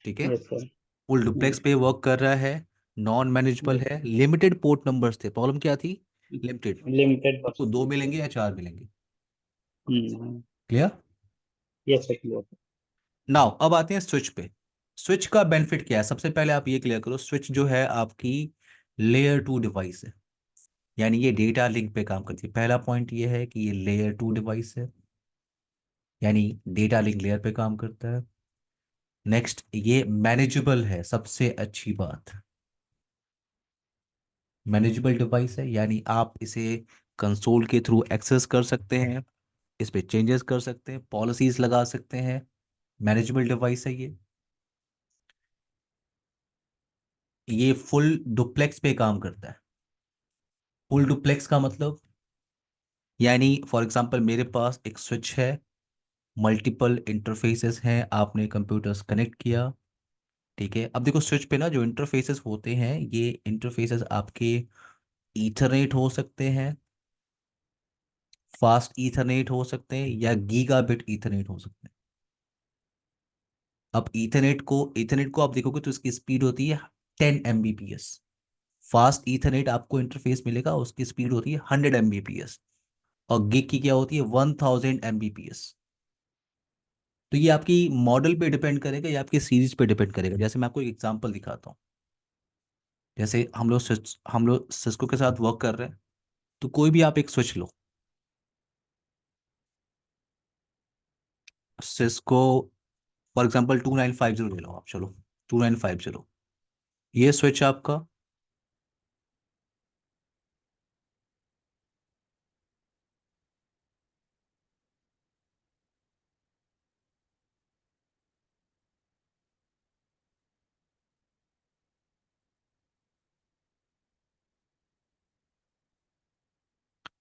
ठीक है, यस सर। फुल डुप्लेक्स पे वर्क कर रहा है, नॉन मैनेजेबल यस। है, लिमिटेड पोर्ट नंबर्स थे। प्रॉब्लम क्या थी, लिमिटेड, लिमिटेड आपको वर्जन। 2 मिलेंगे या 4 मिलेंगे। Hmm. Clear. Yes sir, clear. Now अब आते हैं स्विच पे। स्विच का बेनिफिट क्या है, सबसे पहले आप ये क्लियर करो, स्विच जो है आपकी लेयर 2 डिवाइस है, यानी ये डेटा लिंक पे काम करती है। पहला पॉइंट ये है कि ये लेयर 2 डिवाइस है, यानी डेटा लिंक लेयर पे काम करता है। नेक्स्ट, ये मैनेजेबल है, सबसे अच्छी बात, मैनेजेबल डिवाइस है, यानी आप इसे कंसोल के थ्रू एक्सेस कर सकते हैं, इस पे चेंजेस कर सकते हैं, पॉलिसीज लगा सकते हैं। मैनेजेबल डिवाइस है ये फुल डुप्लेक्स पे काम करता है। फुल डुप्लेक्स का मतलब, यानी फॉर एग्जांपल मेरे पास एक स्विच है, मल्टीपल इंटरफेसेस हैं, आपने कंप्यूटर्स कनेक्ट किया। ठीक है, अब देखो स्विच पे ना जो इंटरफेसेस होते हैं, ये इंटरफेसेस आपके ईथरनेट हो सकते हैं, फास्ट ईथरनेट हो सकते हैं, या गीगाबिट ईथरनेट हो सकते हैं। अब ईथरनेट को आप देखोगे तो इसकी स्पीड होती है 10 Mbps। फास्ट ईथरनेट आपको इंटरफेस मिलेगा, उसकी स्पीड होती है 100 Mbps। और गिग की क्या होती है, 1000 Mbps। तो ये आपकी मॉडल पे डिपेंड करेगा या आपकी सीरीज पे डिपेंड करेगा। जैसे मैं आपको एक एग्जांपल दिखाता हूँ। जैसे हम लोग सिस्को के साथ वर्क कर रहे हैं, तो कोई भी आप एक switch low, Cisco for example 2950 ले लो आप, चलो 2950, ये स्विच आपका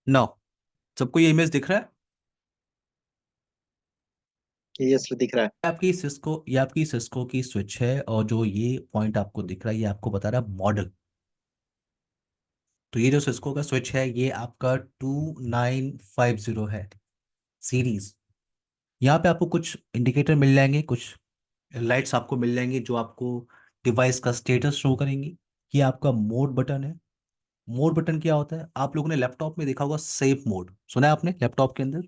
नौ, सबको ये इमेज दिख रहा है? यस सर, दिख रहा है। ये आपकी सिस्को की स्विच है, और जो ये पॉइंट आपको दिख रहा है ये आपको बता रहा है मॉडल। तो ये जो सिस्को का स्विच है ये आपका 2950 है सीरीज। यहाँ पे आपको कुछ इंडिकेटर मिल जाएंगे, कुछ लाइट्स आपको मिल जाएंगी जो आपको डिवाइस का स्टेटस शो करेंगी। ये आपका मोड बटन है। मोड बटन क्या होता है? आप लोगों ने लैपटॉप में देखा होगा सेफ मोड, सुना है आपने लैपटॉप के अंदर?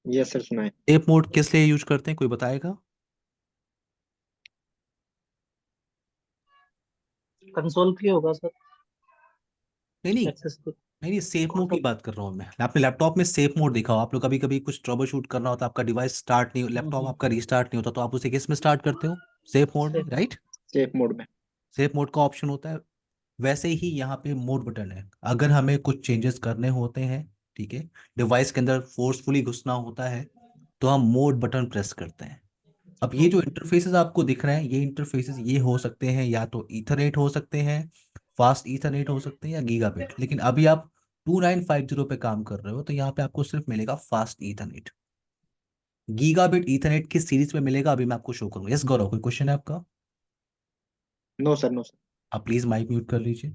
यस सर, सुना है। सेफ मोड किस लिए यूज करते हैं, कोई बताएगा? कंसोल पे होगा सर, नहीं नहीं, एक्सेस तो। नहीं नहीं, सेफ कौन मोड सा? की बात कर रहा हूँ मैं। आपने लैपटॉप में सेफ मोड देखा हो? आप लोग कभी कभी कुछ ट्रबल शूट करना होता है, आपका डिवाइस स्टार्ट नहीं, लैपटॉप आपका रीस्टार्ट नहीं होता, तो आप उसे किस में स्टार्ट करते हो? सेफ मोड में, सेफ। राइट? सेफ मोड में। सेफ मोड का ऑप्शन होता है। वैसे ही यहाँ पे मोड बटन है। अगर हमें कुछ चेंजेस करने होते हैं, ठीक है, डिवाइस के अंदर फोर्सफुली घुसना होता है, तो हम मोड बटन प्रेस करते हैं। अब ये जो इंटरफेसेस आपको दिख रहे हैं, ये इंटरफेसेस ये हो सकते हैं या तो ईथरनेट हो सकते हैं, फास्ट ईथरनेट हो सकते हैं, या गीगाबिट। लेकिन अभी आप 2950 पे काम कर रहे हो, तो यहाँ पे आपको सिर्फ मिलेगा फास्ट ईथरनेट। गीगाबिट ईथरनेट किस सीरीज में मिलेगा अभी मैं आपको शो करूंगा। यस गौरव, कोई क्वेश्चन है आपका? No sir, no sir. आप प्लीज माइक म्यूट कर लीजिए।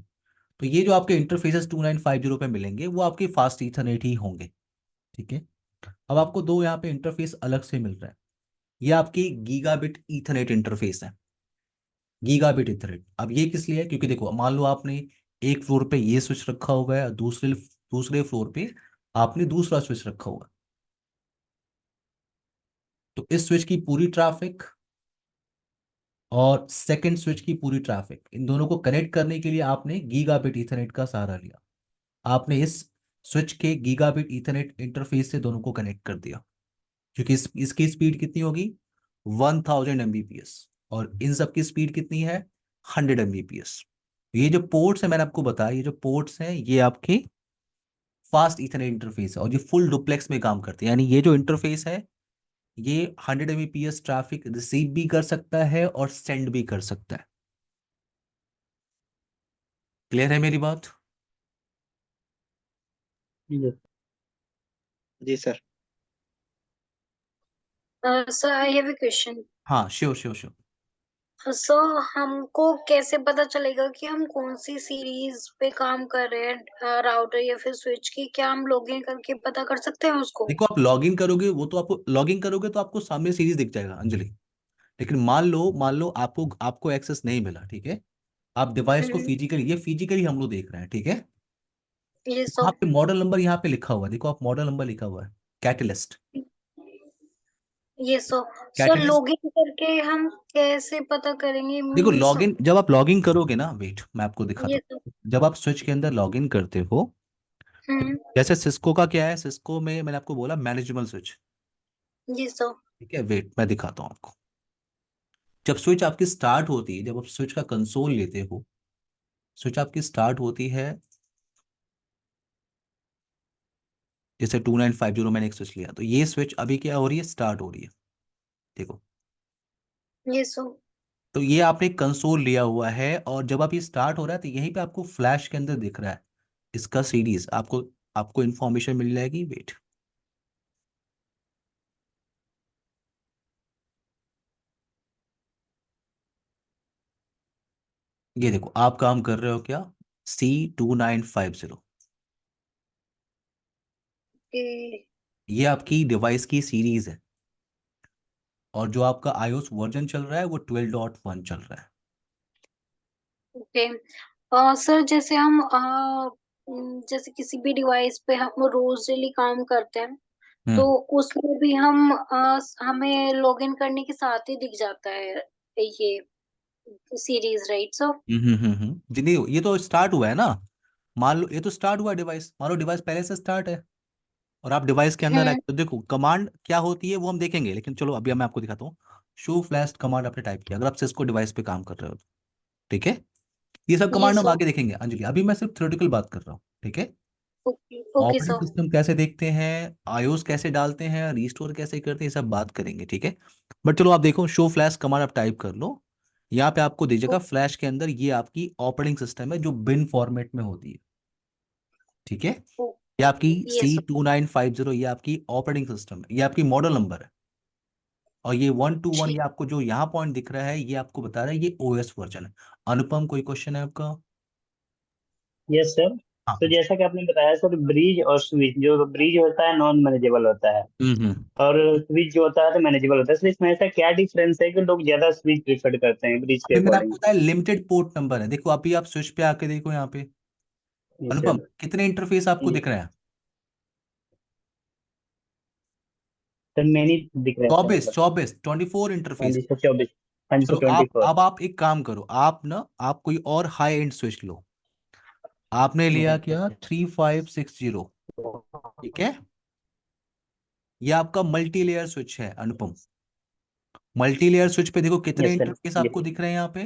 तो ये जो आपके इंटरफेसेस 2950 पे मिलेंगे वो आपके फास्ट ईथरनेट ही होंगे, ठीक है। अब आपको दो यहाँ पे इंटरफेस अलग से मिल रहा है। ये आपकी गीगाबिट ईथरनेट इंटरफेस है। गीगाबिट ईथरनेट, अब ये किस लिए है? क्योंकि देखो, मान लो आपने एक फ्लोर पे ये स्विच रखा हुआ है और दूसरे दूसरे फ्लोर पे आपने दूसरा स्विच रखा हुआ है। तो इस स्विच की पूरी ट्रैफिक और सेकंड स्विच की पूरी ट्रैफिक, इन दोनों को कनेक्ट करने के लिए आपने गीगाबिट ईथरनेट का सहारा लिया। आपने इस स्विच के गीगाबिट ईथरनेट इंटरफेस से दोनों को कनेक्ट कर दिया, क्योंकि इसकी स्पीड कितनी होगी? 1000 Mbps, और इन सब की स्पीड कितनी है? 100 Mbps। ये जो पोर्ट्स है मैंने आपको बताया, ये जो पोर्ट्स हैं ये आपके फास्ट ईथरनेट इंटरफेस है, और ये फुल डुप्लेक्स में काम करते हैं। यानी ये जो इंटरफेस है ये 100 Mbps ट्रैफिक रिसीव भी कर सकता है और सेंड भी कर सकता है। क्लियर है मेरी बात? Yes. जी sir. Sir I have a question. हाँ, श्योर श्योर श्योर। सर हमको कैसे पता चलेगा कि हम कौन सी सीरीज पे काम कर रहे हैं, राउटर या फिर स्विच की? क्या हम लॉगिन करके पता कर सकते हैं उसको? देखो, आप लॉगिन करोगे, वो तो आपको लॉगिन करोगे तो आपको सामने सीरीज दिख जाएगा अंजलि। लेकिन मान लो आपको आपको एक्सेस नहीं मिला, ठीक है, आप डिवाइस को हम्म, फिजिकली हम लोग देख रहे हैं, ठीक है। ये वहां सब। पे मॉडल नंबर यहाँ पे लिखा हुआ है, देखो आप मॉडल नंबर लिखा हुआ है, कैटलिस्ट। ये सब सर कैटलिस्ट, लॉगिन करके हम कैसे पता करेंगे? देखो मीन्स लॉगिन, जब आप लॉगिन करोगे ना, वेट मैं आपको दिखाता ये सब। हूँ। जब आप स्विच के अंदर लॉगिन करते हो, हम्म, जैसे सिस्को का क्या है, सिस्को में मैंने आपको बोला मैनेजेबल स्विच, ये सब। ठीक है। वेट मैं दिखाता हूँ आपको। जब स्विच आपकी स्टार्ट होती है, जब आप स्विच का कंसोल लेते हो, स्विच आपकी स्टार्ट होती है, जैसे 2950 मैंने एक स्विच लिया, तो ये स्विच अभी क्या हो रही है, स्टार्ट हो रही है, देखो। ये सब। तो ये आपने कंसोल लिया हुआ है, और जब आप ये स्टार्ट हो रहा है तो यहीं पे आपको फ्लैश के अंदर दिख रहा है इसका सीरीज, आपको आपको इंफॉर्मेशन मिल जाएगी। वेट, ये देखो आप काम कर रहे हो क्या, C2950, ओके। ये आपकी डिवाइस की सीरीज है, और जो आपका iOS वर्जन चल रहा है वो 12.1 चल रहा है। ओके। सर जैसे हम जैसे किसी भी डिवाइस पे हम रोज डेली काम करते हैं, तो उसमें भी हमें लॉगिन करने के साथ ही दिख जाता है ये सीरीज, राइट सर? नहीं, ये तो स्टार्ट हुआ है ना। मान लो ये तो स्टार्ट हुआ डिवाइस, मान लो डिवाइस पहले से स्टार्ट है और आप डिवाइस के अंदर आए, हम्म। तो देखो कमांड क्या होती है वो हम देखेंगे, लेकिन चलो अभी मैं आपको दिखाता हूँ। शो फ्लैश कमांड आपने टाइप किया, अगर आप सिस्को डिवाइस पे काम कर रहे हो तो, ठीक है। ये सब कमांड यस हम सर। आगे देखेंगे अंजलि, अभी मैं सिर्फ थ्योरेटिकल बात कर रहा हूँ, ठीक है। Okay okay operating sir. System कैसे देखते हैं, आईओस कैसे डालते हैं, रिस्टोर कैसे करते हैं, ये सब बात करेंगे, ठीक है। बट चलो आप देखो, शो फ्लैश कमांड आप टाइप कर लो, यहाँ पे आपको दीजिएगा फ्लैश के अंदर ये आपकी ऑपरेटिंग सिस्टम है जो बिन फॉर्मेट में होती है, ठीक है। ये आपकी यस C2950, ये आपकी ऑपरेटिंग सिस्टम है, ये आपकी मॉडल नंबर है। और ये 121, ठीक। ये आपको जो यहाँ पॉइंट दिख रहा है, ये आपको बता रहा है ये ओएस वर्जन है। अनुपम, कोई क्वेश्चन है आपका? Yes sir. हाँ तो जैसा कि आपने बताया सर, ब्रिज और स्विच, जो ब्रिज होता है नॉन मैनेजेबल होता है और स्विच जो होता है तो मैनेजेबल होता है, तो इसमें ऐसा क्या डिफरेंस है कि लोग ज्यादा स्विच प्रिफर करते हैं ब्रिज के अभी मैंने आपको अकॉर्डिंग? बताया लिमिटेड पोर्ट नंबर है, देखो अभी आप स्विच पे आके देखो यहाँ पे। यस अनुपम, सर। कितने इंटरफेस आपको जी दिख रहे हैं? सर, मैंने दिख रहा है इसका 24, मतलब। 24 हाँ इंटरफेस। जी सर, 24। हाँ जी सर, चलो आप 24। अब आप एक काम करो, आप ना आप कोई और हाई एंड स्विच लो। आपने लिया क्या 3560, ठीक है। ये आपका मल्टी लेयर स्विच है अनुपम। मल्टी लेयर स्विच पे देखो कितने यस सर। इंटरफेस आपको दिख रहे हैं यहाँ पे।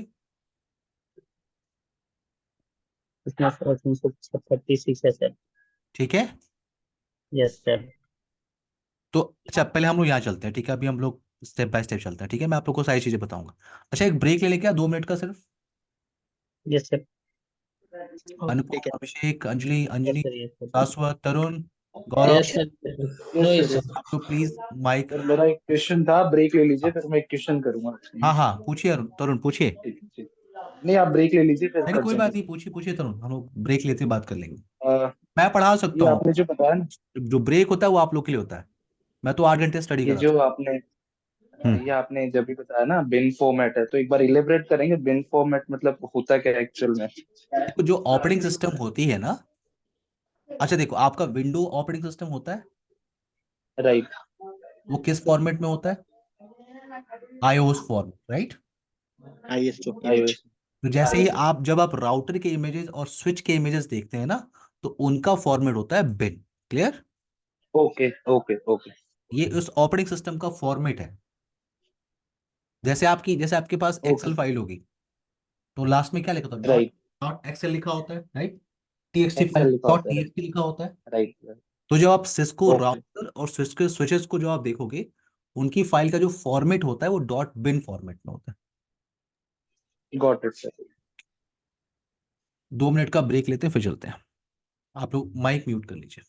इसमें सर 36 है सर। ठीक है। Yes sir. तो अच्छा, पहले हम लोग यहाँ चलते हैं, ठीक है, अभी हम लोग स्टेप बाय स्टेप चलते हैं, ठीक है, मैं आप लोग को सारी चीजें बताऊंगा। अच्छा, एक ब्रेक ले लें क्या, 2 मिनट का सिर्फ। Yes sir. ठीक अनुपम, है। Abhishek, Anjali, yes Anjali, sir. Yes sir. Shashwat, Tarun, Gaurav, yes sir. No yes sir, Ishu. Yes आप लोग प्लीज माइक। सर। मेरा एक क्वेश्चन था, ब्रेक ले लीजिए फिर मैं एक क्वेश्चन करूंगा। हाँ हाँ, पूछिए तरुण, पूछिए। ठीक है, ठीक। नहीं, आप ब्रेक ले लीजिए फिर नहीं नहीं, कर कोई देंगे बात नहीं, सर। पूछिए पूछिए तरुण, हम लोग ब्रेक लेते बात कर लेंगे। अ, मैं पढ़ा सकता ये हूँ। आपने जो बताया ना, जो ब्रेक होता है वो आप लोग के लिए होता है, मैं तो 8 घंटे स्टडी ये करा जो सकता आपने हूँ। ये आपने जब भी बताया ना बिन फॉर्मेट है, तो एक बार इलेबरेट करेंगे बिन फॉर्मेट मतलब होता क्या है एक्चुअल में? देखो जो ऑपरेटिंग सिस्टम होती है ना, अच्छा देखो आपका विंडो ऑपरेटिंग सिस्टम होता है, राइट। वो किस फॉर्मेट में होता है? IOS form, right. ISO image. IOS. तो जैसे ही आप जब आप राउटर के इमेजेस और स्विच के इमेजेस देखते हैं ना, तो उनका फॉर्मेट होता है बिन। क्लियर? Okay okay okay. ये उस ऑपरेटिंग सिस्टम का फॉर्मेट है। जैसे आपके पास ओके। एक्सेल फाइल होगी, तो लास्ट में क्या लिखा होता है? Dot right. डॉट एक्सेल लिखा होता है, राइट। टीएक्सटी फाइल एक्सेल लिखा डॉट होता है, राइट। टीएक्सटी लिखा होता है। राइट। तो जब आप सिस्को ओके। राउटर और स्विच के स्विचेस को जो आप देखोगे, उनकी फाइल का जो फॉर्मेट होता है वो डॉट बिन फॉर्मेट में होता है। Got it sir. 2 मिनट का ब्रेक लेते हैं, फिर चलते हैं। आप लोग माइक म्यूट कर लीजिए।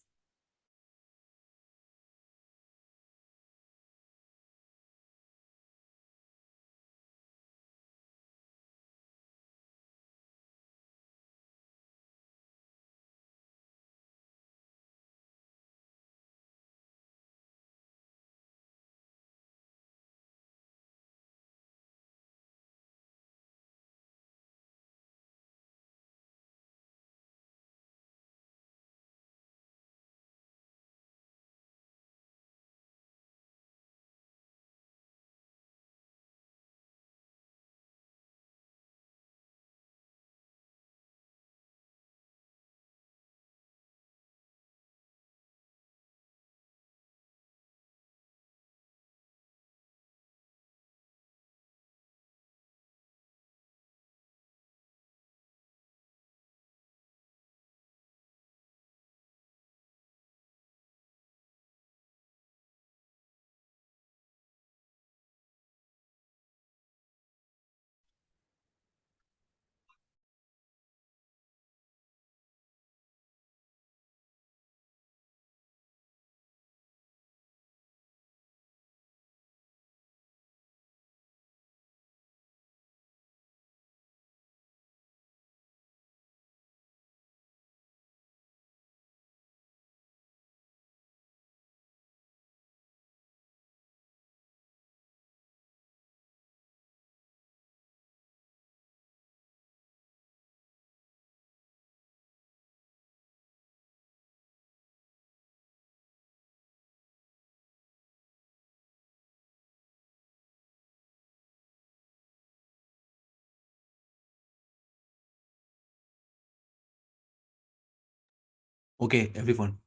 ओके एवरीवन,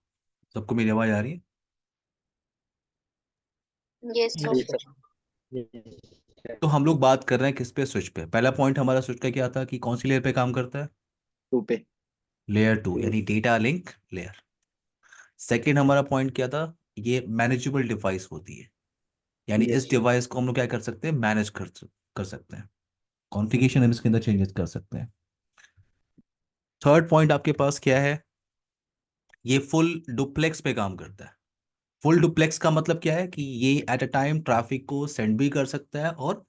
सबको मेरी आवाज आ रही है? यस जी सर। सर। तो हम लोग बात कर रहे हैं किस पे? स्विच पे। पहला पॉइंट हमारा स्विच का क्या था कि कौन सी लेयर पे काम करता है? 2 पे। लेयर 2 यानी डेटा लिंक लेयर। सेकंड हमारा पॉइंट क्या था? ये मैनेजेबल डिवाइस होती है, यानी यस इस डिवाइस को हम लोग क्या कर सकते हैं? मैनेज कर सकते हैं, कॉन्फ़िगरेशन हम इसके अंदर चेंजेस कर सकते हैं। थर्ड पॉइंट आपके पास क्या है? ये फुल डुप्लेक्स पे काम करता है। फुल डुप्लेक्स का मतलब क्या है कि ये एट अ टाइम ट्रैफिक को सेंड भी कर सकता है और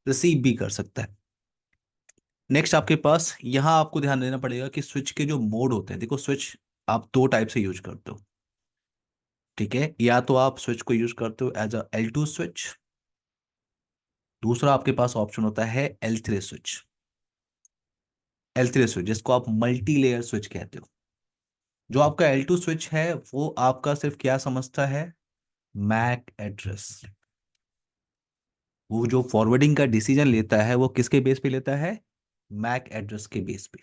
रिसीव भी कर सकता है। नेक्स्ट आपके पास यहाँ आपको ध्यान देना पड़ेगा कि स्विच के जो मोड होते हैं, देखो स्विच आप दो टाइप से यूज करते हो, ठीक है? या तो आप स्विच को यूज करते हो एज अ L2 स्विच, दूसरा आपके पास ऑप्शन होता है L3 स्विच। L3 स्विच जिसको आप मल्टी लेयर स्विच कहते हो। जो आपका L2 स्विच है वो आपका सिर्फ क्या समझता है? MAC address. वो जो फॉरवर्डिंग का डिसीजन लेता है वो किसके बेस पे लेता है? मैक एड्रेस के बेस पे।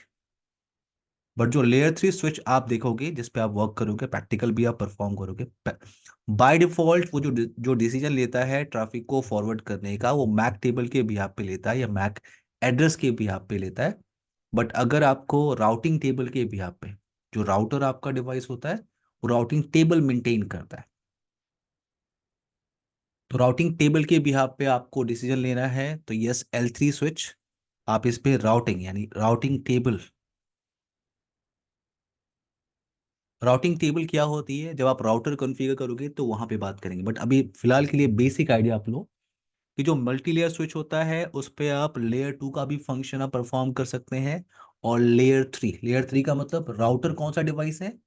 बट जो लेयर 3 स्विच आप देखोगे जिस पे आप वर्क करोगे, प्रैक्टिकल भी आप परफॉर्म करोगे, बाय डिफॉल्ट वो जो डिसीजन लेता है ट्रैफिक को फॉरवर्ड करने का, वो मैक टेबल के बिहाफ पे लेता है या मैक एड्रेस के बिहाफ पे लेता है। बट अगर आपको राउटिंग टेबल के बिहाफ पे, जो राउटर आपका डिवाइस होता है वो राउटिंग टेबल मेंटेन करता है, तो राउटिंग टेबल के बिहाफ पे आपको डिसीजन लेना है तो यस L3 स्विच, आप इस पे राउटिंग यानी राउटिंग टेबल क्या होती है, जब आप राउटर कॉन्फ़िगर करोगे तो वहां पे बात करेंगे। बट अभी फिलहाल के लिए बेसिक आइडिया आप लो कि जो मल्टी लेयर स्विच होता है उस पे आप लेयर 2 का भी फंक्शन आप परफॉर्म कर सकते हैं, और लेयर 3 का मतलब राउटर कौन सा डिवाइस है?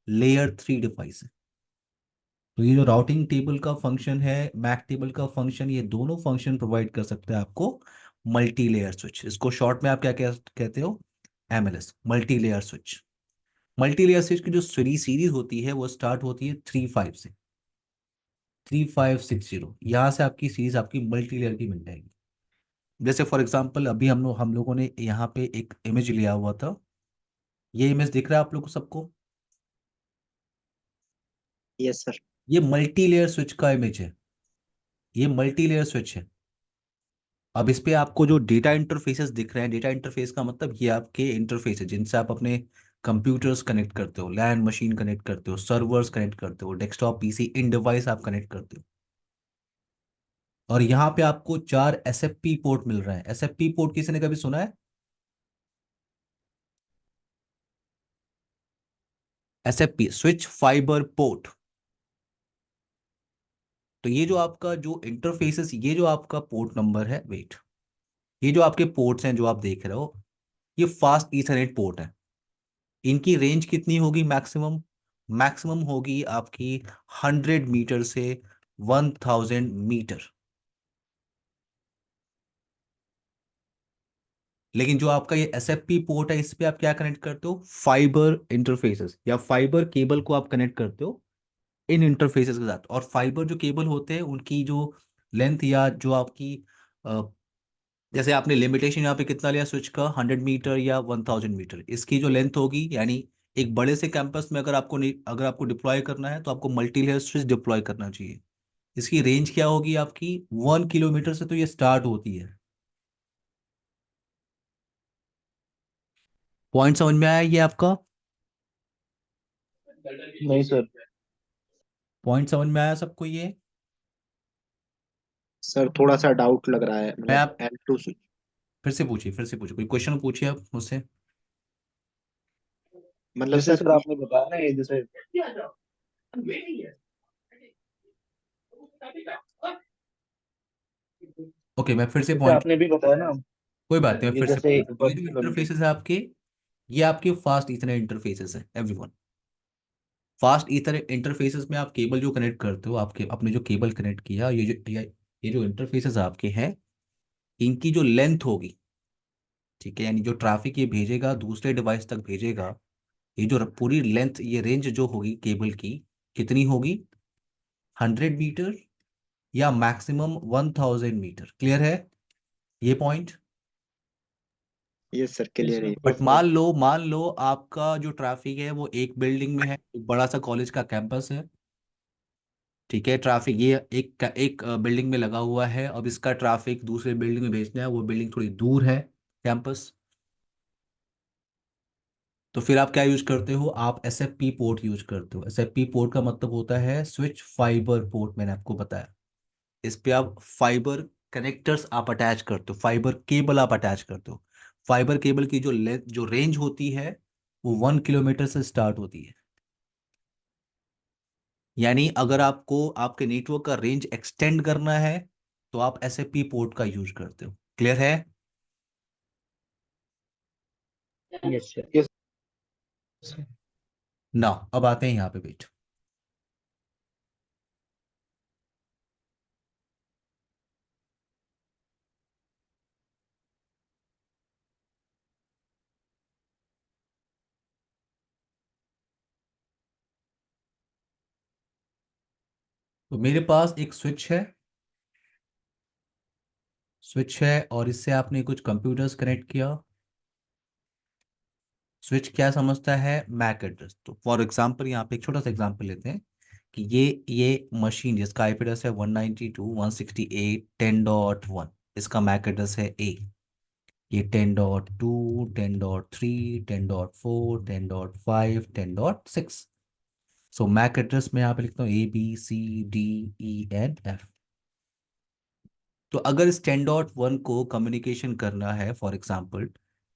लेयर 3 डिवाइस है। तो ये जो राउटिंग टेबल का फंक्शन है, मैक टेबल का फंक्शन, ये दोनों फंक्शन प्रोवाइड कर सकते हैं आपको मल्टी लेयर स्विच। इसको शॉर्ट में आप क्या कहते हो? MLS, multi layer switch. Multi layer switch की जो सीरीज होती है वो स्टार्ट होती है 35 से 3560, यहाँ से आपकी सीरीज आपकी मल्टी लेयर की मिल जाएगी। जैसे फॉर एग्जांपल अभी हम लोगों ने यहाँ पे एक इमेज लिया हुआ था, ये इमेज दिख रहा है आप लोग को सबको? Yes sir. ये मल्टी लेयर स्विच का इमेज है, ये मल्टी लेयर स्विच है। अब इस पे आपको जो डेटा इंटरफेसेस दिख रहे हैं, डेटा इंटरफेस का मतलब ये आपके इंटरफेस है जिनसे आप अपने कंप्यूटर्स कनेक्ट करते हो, लैन मशीन कनेक्ट करते हो, सर्वर्स कनेक्ट करते हो, डेस्कटॉप पीसी इन डिवाइस आप कनेक्ट करते हो। और यहाँ पे आपको 4 SFP पोर्ट मिल रहा है। SFP पोर्ट किसी ने कभी सुना है? SFP switch fibre port. तो ये जो आपका जो इंटरफेसेस, ये जो आपका पोर्ट नंबर है, वेट, ये जो आपके पोर्ट्स हैं जो आप देख रहे हो, ये फास्ट ईथरनेट पोर्ट है। इनकी रेंज कितनी होगी? मैक्सिमम मैक्सिमम होगी आपकी 100 मीटर से 1000 मीटर। लेकिन जो आपका ये SFP पोर्ट है इस पे आप क्या कनेक्ट करते हो? फाइबर इंटरफेसेस या फाइबर केबल को आप कनेक्ट करते हो इन इंटरफेसेस के साथ। और फाइबर जो केबल होते हैं उनकी जो लेंथ या जो आपकी जैसे आपने लिमिटेशन यहाँ पे कितना लिया स्विच का, 100 मीटर या 1000 मीटर, इसकी जो लेंथ होगी, यानी एक बड़े से कैंपस में अगर आपको डिप्लॉय करना है तो आपको मल्टी लेयर स्विच डिप्लॉय करना चाहिए। इसकी रेंज क्या होगी आपकी? 1 किलोमीटर से तो ये स्टार्ट होती है। पॉइंट समझ में आया ये आपका? नहीं सर। पॉइंट समझ में आया सबको ये? सर थोड़ा सा डाउट लग रहा है, मैं मतलब आप L2 स्विच। फिर से पूछिए कोई क्वेश्चन पूछिए आप मुझसे। मतलब जैसे सर सर आपने बताया ना, ये जैसे ओके मैं फिर से जैसे पॉइंट, आपने भी बताया ना, कोई बात नहीं, मैं ये फिर से जैसे पॉइंट, एक ये जो पर्टिकुलर, इंटरफेसेस है आपके, ये आपके फास्ट इथरनेट इंटरफेसेस है एवरीवन। फास्ट ईथर इंटरफेसेस में आप केबल जो कनेक्ट करते हो, आपके अपने जो केबल कनेक्ट किया, ये जो इंटरफेसेस आपके हैं, इनकी जो लेंथ होगी, ठीक है, यानी जो ट्रैफिक ये भेजेगा दूसरे डिवाइस तक भेजेगा, ये जो पूरी लेंथ, ये रेंज जो होगी केबल की, कितनी होगी? 100 मीटर या मैक्सिमम 1000 मीटर। क्लियर है ये पॉइंट? यस सर, क्लियर है। बट मान लो आपका जो ट्रैफिक है वो एक बिल्डिंग में है, एक बड़ा सा कॉलेज का कैंपस है, ठीक है। ट्रैफिक ये एक बिल्डिंग में लगा हुआ है, अब इसका ट्रैफिक दूसरे बिल्डिंग में भेजना है, वो बिल्डिंग थोड़ी दूर है कैंपस। तो फिर आप क्या यूज करते हो, आप एसएफपी पोर्ट यूज करते हो। एसएफपी पोर्ट का मतलब होता है स्विच फाइबर पोर्ट, मैंने आपको बताया। इस पे आप फाइबर कनेक्टर्स आप अटैच करते हो, फाइबर केबल आप अटैच करते हो। फाइबर केबल की जो लेंथ, जो रेंज होती है वो 1 किलोमीटर से स्टार्ट होती है। यानी अगर आपको आपके नेटवर्क का रेंज एक्सटेंड करना है तो आप एसएफपी पोर्ट का यूज करते हो। क्लियर है? Yes sir. यस ना अब आते हैं यहाँ पे वेट। तो मेरे पास एक स्विच है, और इससे आपने कुछ कंप्यूटर्स कनेक्ट किया। स्विच क्या समझता है, मैक एड्रेस। तो फॉर एग्जांपल यहाँ पे एक छोटा सा एग्जांपल लेते हैं कि ये मशीन जिसका आईपी एड्रेस है 192.168.10.1, इसका मैक एड्रेस है ए। ये 10.2, 10.3, 10.4, 10.5, 10.6। सो मैक एड्रेस में यहाँ पे लिखता हूँ ABCDENF। तो अगर इस 10.1 को कम्युनिकेशन करना है फॉर एग्जांपल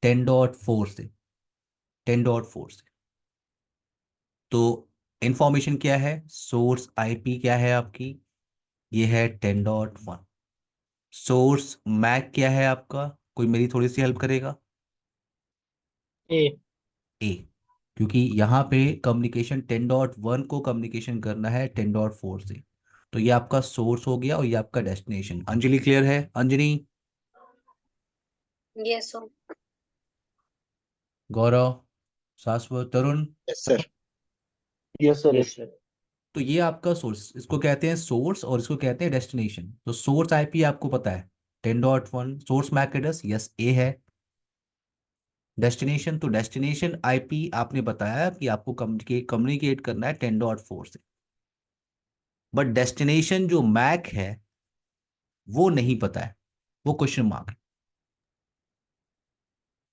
10.4 से, 10.4 से, तो इंफॉर्मेशन क्या है, सोर्स आईपी क्या है आपकी, ये है 10.1। सोर्स मैक क्या है आपका, कोई मेरी थोड़ी सी हेल्प करेगा? ए। ए, क्योंकि यहाँ पे कम्युनिकेशन 10.1 को कम्युनिकेशन करना है 10.4 से। तो ये आपका सोर्स हो गया और ये आपका डेस्टिनेशन। अंजलि क्लियर है? Anjali, yes sir. Gaurav, Shashwat, Tarun. Yes sir. Yes sir. Yes sir. तो ये आपका सोर्स, इसको कहते हैं सोर्स और इसको कहते हैं डेस्टिनेशन। तो सोर्स आईपी आपको पता है 10.1, सोर्स मैक एड्रेस यस ए है। डेस्टिनेशन, तो डेस्टिनेशन आईपी आपने बताया कि आपको कम्युनिकेट करना है 10.4 से। बट डेस्टिनेशन जो मैक है वो नहीं पता है, वो क्वेश्चन मार्क है।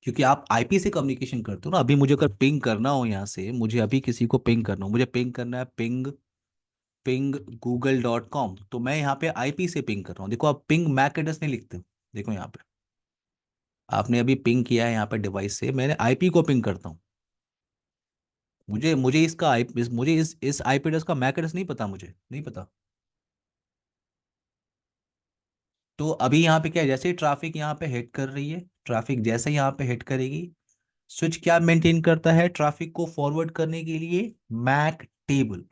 क्योंकि आप आईपी से कम्युनिकेशन करते हो ना। अभी मुझे अगर पिंग करना हो यहाँ से, मुझे अभी किसी को पिंग करना हो, मुझे पिंग करना है पिंग पिंग google.com, तो मैं यहाँ पे आईपी से पिंग कर रहा हूँ। देखो आप पिंग मैक एड्रेस नहीं लिखते हो। देखो यहाँ पे आपने अभी पिंग किया है यहाँ पे डिवाइस से, मैंने आईपी को पिंग करता हूँ। मुझे मुझे इसका आई मुझे इस आईपी एड्रेस का मैक एड्रेस नहीं पता, मुझे नहीं पता। तो अभी यहाँ पे क्या है, जैसे ट्रैफिक यहाँ पे हिट कर रही है, ट्रैफिक जैसे यहाँ पे हिट करेगी, स्विच क्या मेंटेन करता है, ट्रैफिक को फॉरवर्ड करने के लिए मैक टेबल।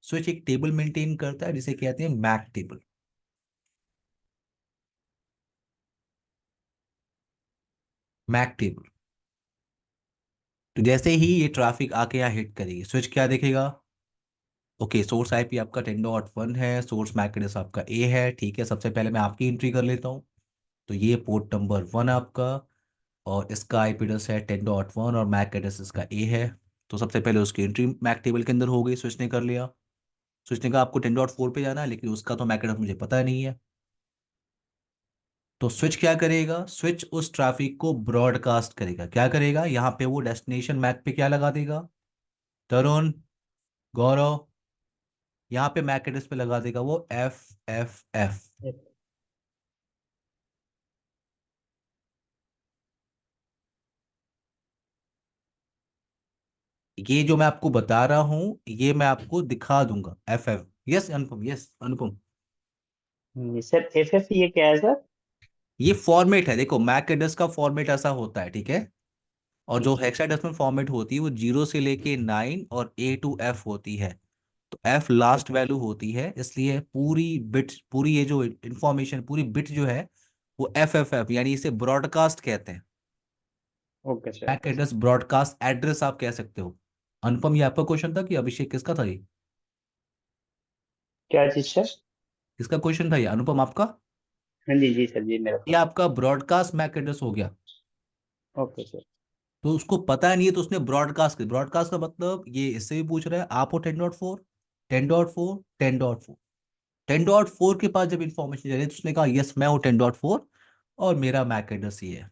स्विच एक टेबल मेंटेन करता है जिसे कहते हैं मैक टेबल। Mac table. तो जैसे ही ये ट्रैफिक आके यहाँ हिट करेगी, स्विच क्या देखेगा, ओके सोर्स आईपी आपका 10.1 है, सोर्स मैक एड्रेस आपका ए है, ठीक है। सबसे पहले मैं आपकी एंट्री कर लेता हूँ। तो ये पोर्ट नंबर 1 आपका, और इसका आईपी एड्रेस है 10.1 और मैक एड्रेस इसका ए है। तो सबसे पहले उसकी एंट्री मैक टेबल के अंदर हो गई, स्विच ने कर लिया। स्विच ने कहा आपको 10.4 पे जाना है, लेकिन उसका तो मैक एड्रेस मुझे पता नहीं है। तो स्विच क्या करेगा, स्विच उस ट्रैफिक को ब्रॉडकास्ट करेगा। क्या करेगा, यहाँ पे वो डेस्टिनेशन मैक पे क्या लगा देगा, तरुण, गौरव, यहाँ पे मैक एड्रेस पे लगा देगा वो FFF। ये जो मैं आपको बता रहा हूं ये मैं आपको दिखा दूंगा, FF। यस अनुपम, यस अनुपम। सर FF ये क्या है सर? ये फॉर्मेट है, देखो मैक एड्रेस का फॉर्मेट ऐसा होता है, ठीक है। और जो ठीक है। हेक्साडेसिमल फॉर्मेट होती है वो 0 से लेके 9 और A to F होती है। तो F लास्ट वैल्यू होती है, इसलिए पूरी बिट, पूरी ये जो इंफॉर्मेशन, पूरी बिट जो है वो FFF, यानी इसे ब्रॉडकास्ट कहते हैं। Okay sir. MAC address, broadcast address आप कह सकते हो। अनुपम ये आपका क्वेश्चन था कि अभिषेक किसका था ये? क्या चीज सर? किसका क्वेश्चन था ये, अनुपम आपका? हाँ जी जी सर, जी मेरा ये आपका ब्रॉडकास्ट मैक एड्रेस हो गया। Okay sir. तो उसको पता नहीं है तो उसने ब्रॉडकास्ट किया। ब्रॉडकास्ट का मतलब ये इससे भी पूछ रहा है आप हो 10.4, 10.4, 10.4। 10.4 के पास जब इंफॉर्मेशन जा रही है तो उसने कहा यस मैं हूँ 10.4 और मेरा मैक एड्रेस ये है।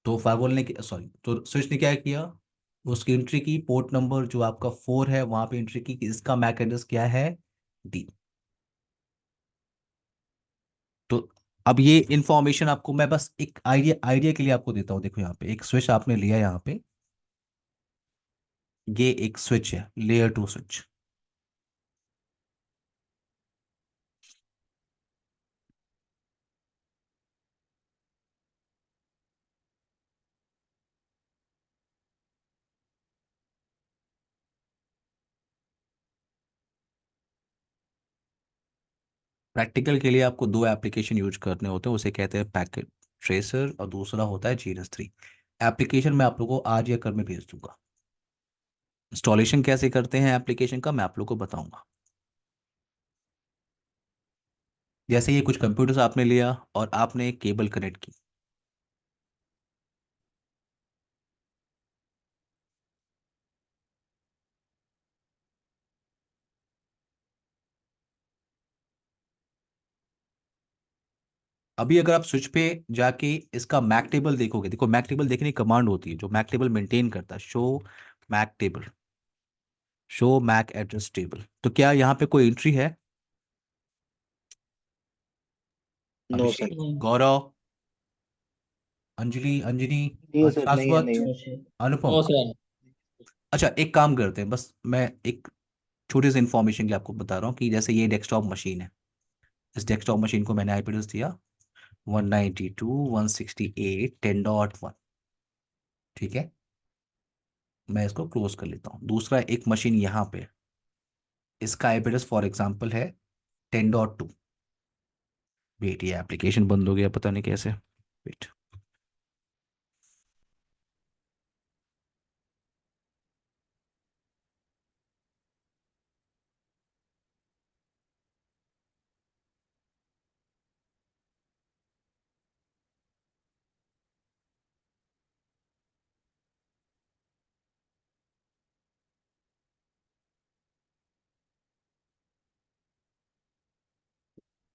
तो फायरवॉल ने सॉरी तो स्विच ने क्या किया, उसकी एंट्री की पोर्ट नंबर जो आपका 4 है वहां पे एंट्री की कि इसका मैक एड्रेस क्या है, डी। तो अब ये इंफॉर्मेशन आपको मैं बस एक आइडिया आइडिया के लिए आपको देता हूँ। देखो यहाँ पे एक स्विच आपने लिया, यहाँ पे ये एक स्विच है, लेयर 2 स्विच। प्रैक्टिकल के लिए आपको दो एप्लीकेशन यूज करने होते हैं, उसे कहते हैं पैकेट ट्रेसर और दूसरा होता है जीनस 3। एप्लीकेशन मैं आप लोगों को आज या कल में भेज दूंगा। इंस्टॉलेशन कैसे करते हैं एप्लीकेशन का मैं आप लोगों को बताऊंगा। जैसे ये कुछ कंप्यूटर्स आपने लिया और आपने एक केबल कनेक्ट की। अभी अगर आप स्विच पे जाके इसका मैक टेबल देखोगे, देखो मैक टेबल देखने की कमांड होती है जो मैक टेबल मेंटेन करता है, show MAC table, show MAC address table. तो क्या यहाँ पे कोई एंट्री है? No sir. अभिषेक, गौरव, अंजलि, अंजनी, नहीं सर, नहीं है, नहीं शाश्वत, है। अच्छा। अनुपम। No sir. अच्छा एक काम करते हैं, बस मैं एक छोटी सी इन्फॉर्मेशन के लिए आपको बता रहा हूँ कि जैसे ये डेस्कटॉप मशीन है, इस डेस्कटॉप मशीन को मैंने आईपी एड्रेस दिया 192.168.10.1। ठीक है, मैं इसको क्लोज कर लेता हूँ। दूसरा एक मशीन यहाँ पे, इसका आईपी एड्रेस फॉर एग्जाम्पल है 10.2। वेट, ये एप्लीकेशन बंद हो गया पता नहीं कैसे। वेट,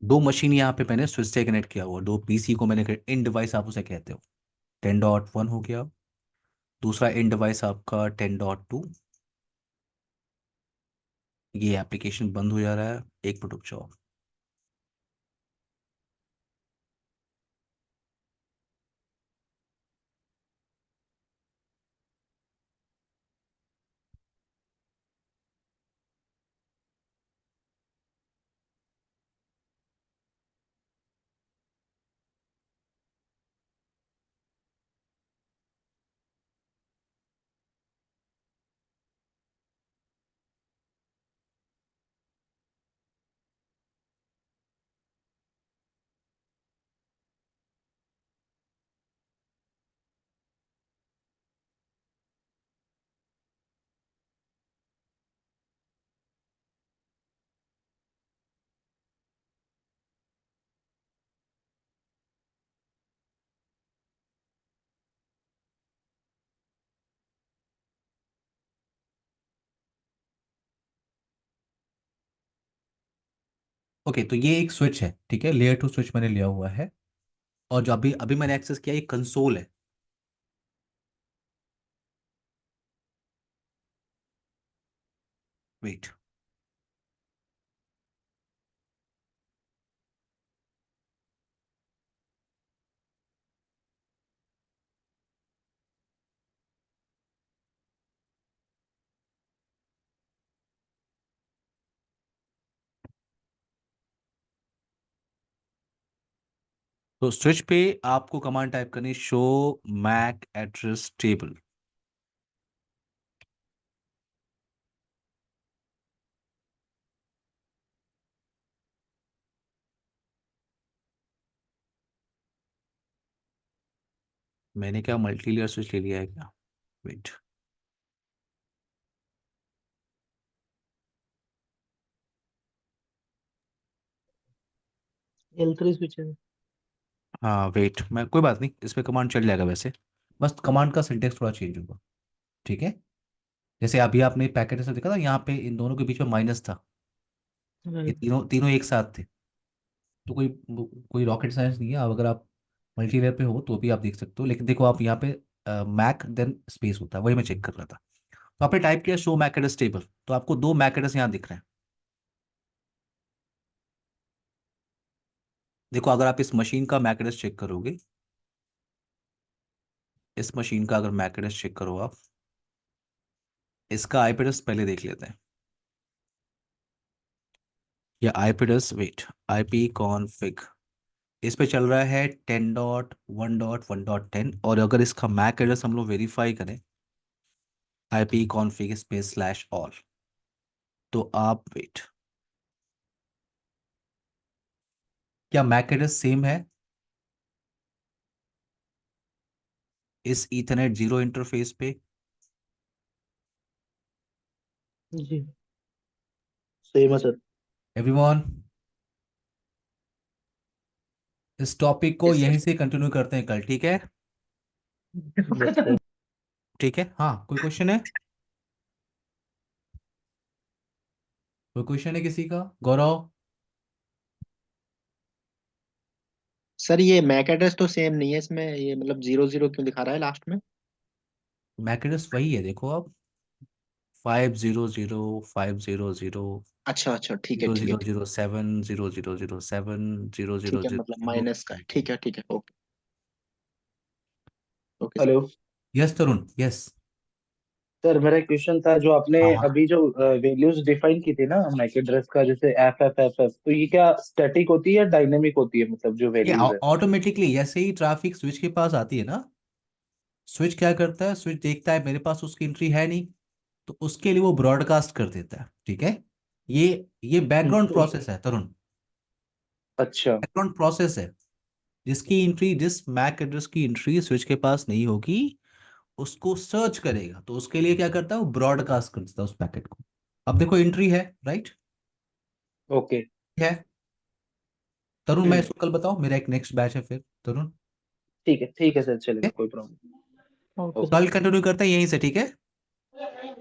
दो मशीन यहाँ पे मैंने स्विच से कनेक्ट किया हुआ, दो पीसी को मैंने इन डिवाइस आप उसे कहते हो। 10.1 हो गया, दूसरा इन डिवाइस आपका 10.2। ये एप्लीकेशन बंद हो जा रहा है, एक मिनट रुक जाओ। ओके, तो ये एक स्विच है, ठीक है, लेयर 2 स्विच मैंने लिया हुआ है। और जो अभी अभी मैंने एक्सेस किया, ये कंसोल है। वेट, तो स्विच पे आपको कमांड टाइप करनी, शो मैक एड्रेस टेबल। मैंने क्या मल्टी लेयर स्विच ले लिया है क्या? वेट, L3 स्विच है। हाँ वेट, मैं कोई बात नहीं, इस पे कमांड चल जाएगा वैसे, बस कमांड का सिंटेक्स थोड़ा चेंज होगा, ठीक है। जैसे अभी आपने पैकेट से देखा था, यहाँ पे इन दोनों के बीच में माइनस था, ये राइट। तीनों तीनों एक साथ थे। तो कोई रॉकेट साइंस नहीं है, अब अगर आप मल्टीलेयर पे हो तो भी आप देख सकते हो, लेकिन देखो आप यहाँ पे मैक देन स्पेस होता है, वही मैं चेक कर रहा था। तो आपने टाइप किया शो मैक एड्रेस टेबल, तो आपको 2 मैक एड्रेस यहाँ दिख रहे हैं। देखो अगर आप इस मशीन का मैक एड्रेस चेक करोगे, इस मशीन का अगर मैक एड्रेस चेक करो आप, इसका आईपी एड्रेस पहले देख लेते हैं। या IP address, wait, IP config, इस पे चल रहा है 10.1.1.10, और अगर इसका मैक एड्रेस हम लोग वेरीफाई करें, IP config space slash all, तो आप वेट, क्या मैक एड्रेस सेम है इस ईथरनेट 0 इंटरफेस पे? जी। सेम है सर। एवरीवन, इस टॉपिक को Yes, sir. यहीं से कंटिन्यू करते हैं कल, ठीक है? Yes sir. ठीक है, हाँ, कोई क्वेश्चन है? कोई क्वेश्चन है किसी का? गौरव? सर ये मैक एड्रेस तो सेम नहीं है इसमें, ये मतलब 00 क्यों दिखा रहा है लास्ट में? मैक एड्रेस वही है, देखो आप, 500 500 अच्छा अच्छा, ठीक है जीरो ठीक है zero zero seven 0007 zero zero ठीक है, जीरो मतलब जीरो माइनस का है, ठीक है, okay okay sir. Hello yes Tarun, yes. Sir, मेरा क्वेश्चन था, जो आपने हाँ, अभी जो वैल्यूज डिफाइन की थी ना मैक एड्रेस का, जैसे एफ एफ एफ एफ, तो ये क्या स्टैटिक होती है या डायनेमिक होती है, मतलब जो ये वैल्यूज है? ऑटोमेटिकली जैसे ही ट्रैफिक स्विच के पास आती है ना, स्विच क्या करता है, स्विच देखता है मेरे पास उसकी एंट्री है नहीं, तो उसके लिए वो ब्रॉडकास्ट कर देता है, ठीक है। ये बैकग्राउंड तो प्रोसेस है तरुण, अच्छा। बैकग्राउंड प्रोसेस है। जिसकी एंट्री, जिस मैक एड्रेस की एंट्री स्विच के पास नहीं होगी, उसको सर्च करेगा, तो उसके लिए क्या करता है, वो ब्रॉडकास्ट कर देता है उस पैकेट को। अब देखो एंट्री है, राइट ओके। है। तरुण, मैं हम्म, इसको कल बताऊं, मेरा एक नेक्स्ट बैच है फिर तरुण, ठीक है सर, चलेगा, ठीक कोई प्रॉब्लम। ओके है? सर। कल कंटिन्यू करते हैं यहीं से, ठीक है।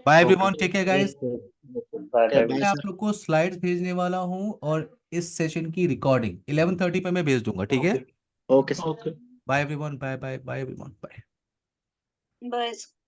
Bye okay everyone, take care guys. Bye क्या बाय। बाय मैं आप सर। लोग को स्लाइड्स भेजने वाला हूँ, और इस सेशन की रिकॉर्डिंग 11:30 पे मैं भेज दूंगा, ठीक है। Okay. Okay sir. Okay. Bye everyone, bye bye bye everyone, bye. Bye.